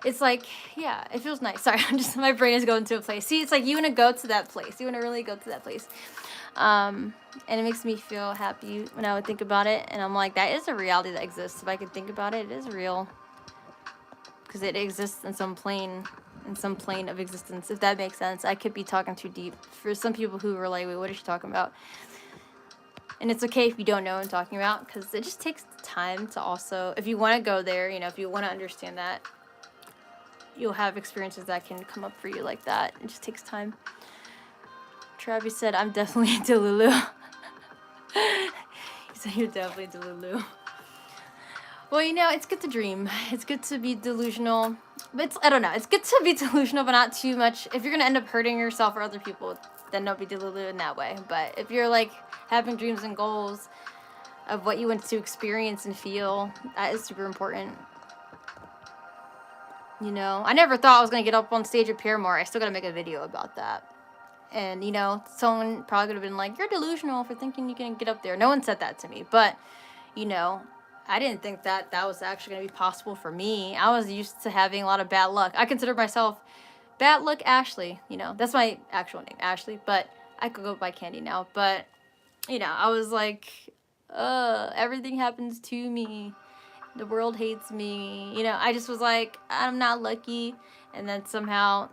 [SPEAKER 1] it's like, yeah, it feels nice. Sorry, my brain is going to a place. See, it's like you want to go to that place. You want to really go to that place. And it makes me feel happy when I would think about it. And I'm like, that is a reality that exists. If I could think about it, it is real. Because it exists in some plane of existence, if that makes sense. I could be talking too deep. For some people who are like, wait, what is she talking about? And it's okay if you don't know what I'm talking about, because it just takes time to also, if you want to go there, if you want to understand that, you'll have experiences that can come up for you like that. It just takes time. Travis said, I'm definitely Delulu. He said, you're definitely Delulu. Well, it's good to dream. It's good to be delusional. But I don't know. It's good to be delusional, but not too much. If you're going to end up hurting yourself or other people, then don't be Delulu in that way. But if you're, like, having dreams and goals of what you want to experience and feel, that is super important. I never thought I was going to get up on stage at Paramore. I still got to make a video about that. And, someone probably could have been like, you're delusional for thinking you can get up there. No one said that to me. But, I didn't think that was actually going to be possible for me. I was used to having a lot of bad luck. I consider myself Bad Luck Ashley. That's my actual name, Ashley. But I could go by Candy now. But, I was like, everything happens to me. The world hates me. I just was like, I'm not lucky. And then somehow,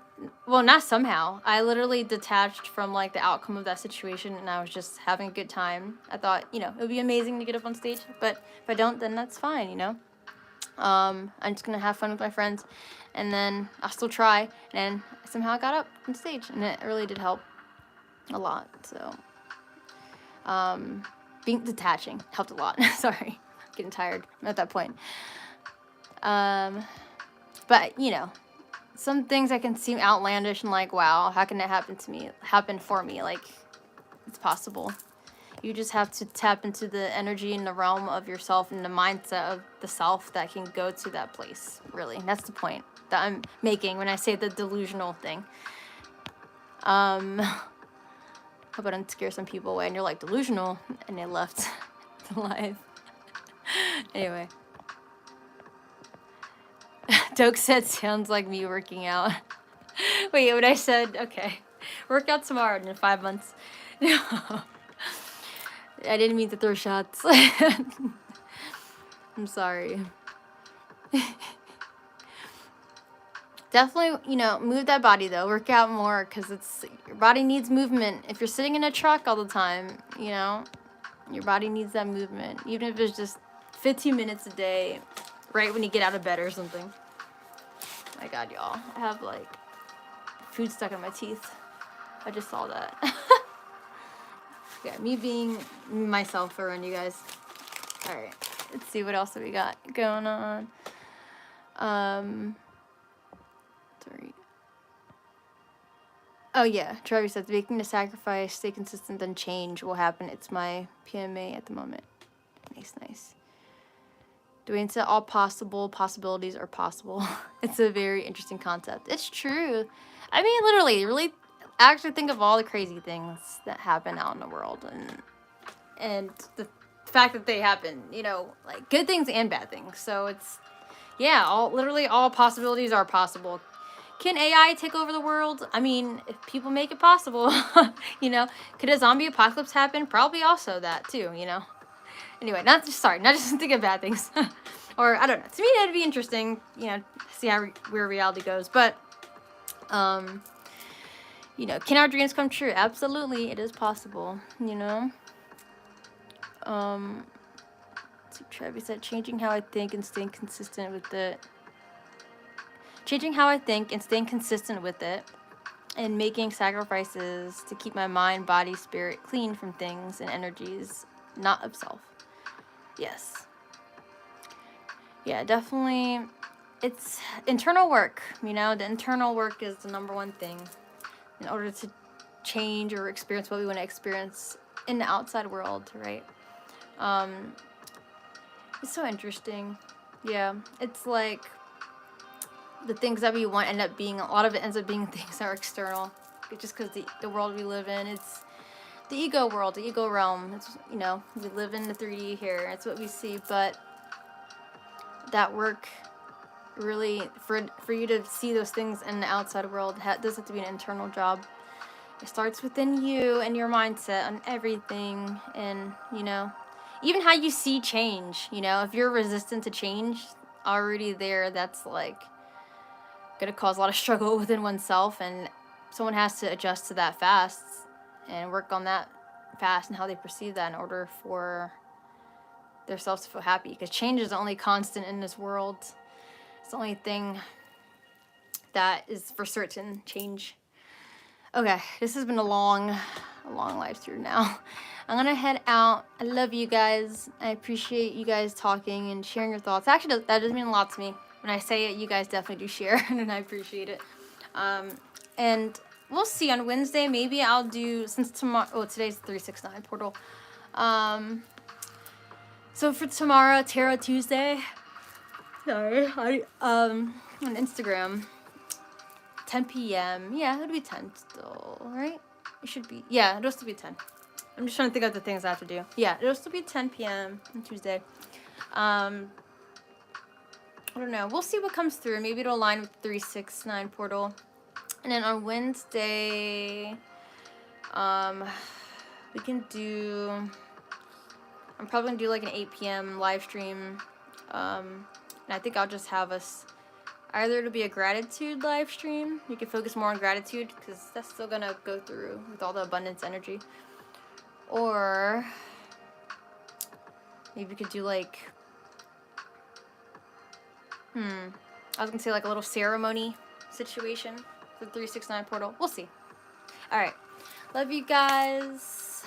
[SPEAKER 1] well, not somehow, I literally detached from like the outcome of that situation, and I was just having a good time. I thought, it would be amazing to get up on stage, but if I don't, then that's fine, I'm just gonna have fun with my friends, and then I'll still try, and somehow I got up on stage, and it really did help a lot. So, detaching helped a lot. Sorry. Getting tired. I'm at that point. But some things that can seem outlandish and like, wow, how can that happen for me? Like, it's possible. You just have to tap into the energy and the realm of yourself and the mindset of the self that can go to that place, really. That's the point that I'm making when I say the delusional thing. Hope I don't scare some people away and you're like, delusional, and they left the live. Anyway. Doke said, sounds like me working out. Wait, what I said, okay. Work out tomorrow in 5 months. No. I didn't mean to throw shots. I'm sorry. Definitely, you know, move that body though. Work out more because your body needs movement. If you're sitting in a truck all the time, you know, your body needs that movement. Even if it's just 15 minutes a day, right when you get out of bed or something. My God, y'all. I have like food stuck in my teeth. I just saw that. Yeah, me being myself around you guys. All right, let's see what else we got going on. Sorry. Oh yeah, Trevor says making the sacrifice, stay consistent, then change will happen. It's my PMA at the moment. Nice. Doing to all possible possibilities are possible. It's a very interesting concept. It's true. I mean, literally, really actually think of all the crazy things that happen out in the world and the fact that they happen, you know, like good things and bad things. So it's, yeah, literally all possibilities are possible. Can AI take over the world? I mean, if people make it possible, you know, could a zombie apocalypse happen? Probably also that too, you know. Anyway, not just think of bad things. Or, I don't know. To me, that'd be interesting, you know, see where reality goes. But, you know, can our dreams come true? Absolutely, it is possible, you know. Travis said, changing how I think and staying consistent with it. Changing how I think and staying consistent with it. And making sacrifices to keep my mind, body, spirit clean from things and energies not of self. Yes. Yeah, definitely. It's internal work, you know. The internal work is the #1 thing in order to change or experience what we want to experience in the outside world, right? It's so interesting. Yeah, it's like the things that we want end up being, a lot of it ends up being things that are external, just because the world we live in, it's the ego world, the ego realm. It's, you know, we live in the 3D here. It's what we see, but that work really, for you to see those things in the outside world, does have to be an internal job. It starts within you and your mindset on everything, and, you know, even how you see change, you know, if you're resistant to change already there, that's like gonna cause a lot of struggle within oneself, and someone has to adjust to that fast and work on that fast and how they perceive that in order for themselves to feel happy, because change is the only constant in this world. It's the only thing that is for certain. Change. Okay, this has been a long live through now. I'm gonna head out. I love you guys. I appreciate you guys talking and sharing your thoughts. Actually, that does mean a lot to me. When I say it, you guys definitely do share, and I appreciate it. And we'll see on Wednesday. Maybe I'll do, since tomorrow, today's the 369 portal. So for tomorrow, Tarot Tuesday. Sorry, on Instagram. 10 p.m. Yeah, it'll be 10 still, right? It should be. Yeah, it'll still be 10. I'm just trying to think of the things I have to do. Yeah, it'll still be 10 p.m. on Tuesday. I don't know. We'll see what comes through. Maybe it'll align with 369 portal. And then on Wednesday, we can do, I'm probably going to do like an 8 p.m. live stream. And I think I'll just have us, either it'll be a gratitude live stream. You can focus more on gratitude because that's still going to go through with all the abundance energy. Or maybe we could do like, I was going to say like a little ceremony situation for 369 portal. We'll see. All right. Love you guys.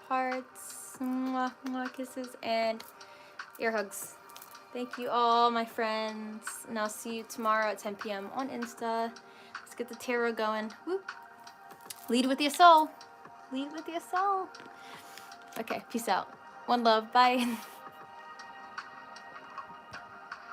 [SPEAKER 1] Hearts, mwah, mwah, kisses, and ear hugs. Thank you all, my friends. And I'll see you tomorrow at 10 p.m. on Insta. Let's get the tarot going. Woo. Lead with your soul. Lead with your soul. Okay, peace out. One love. Bye.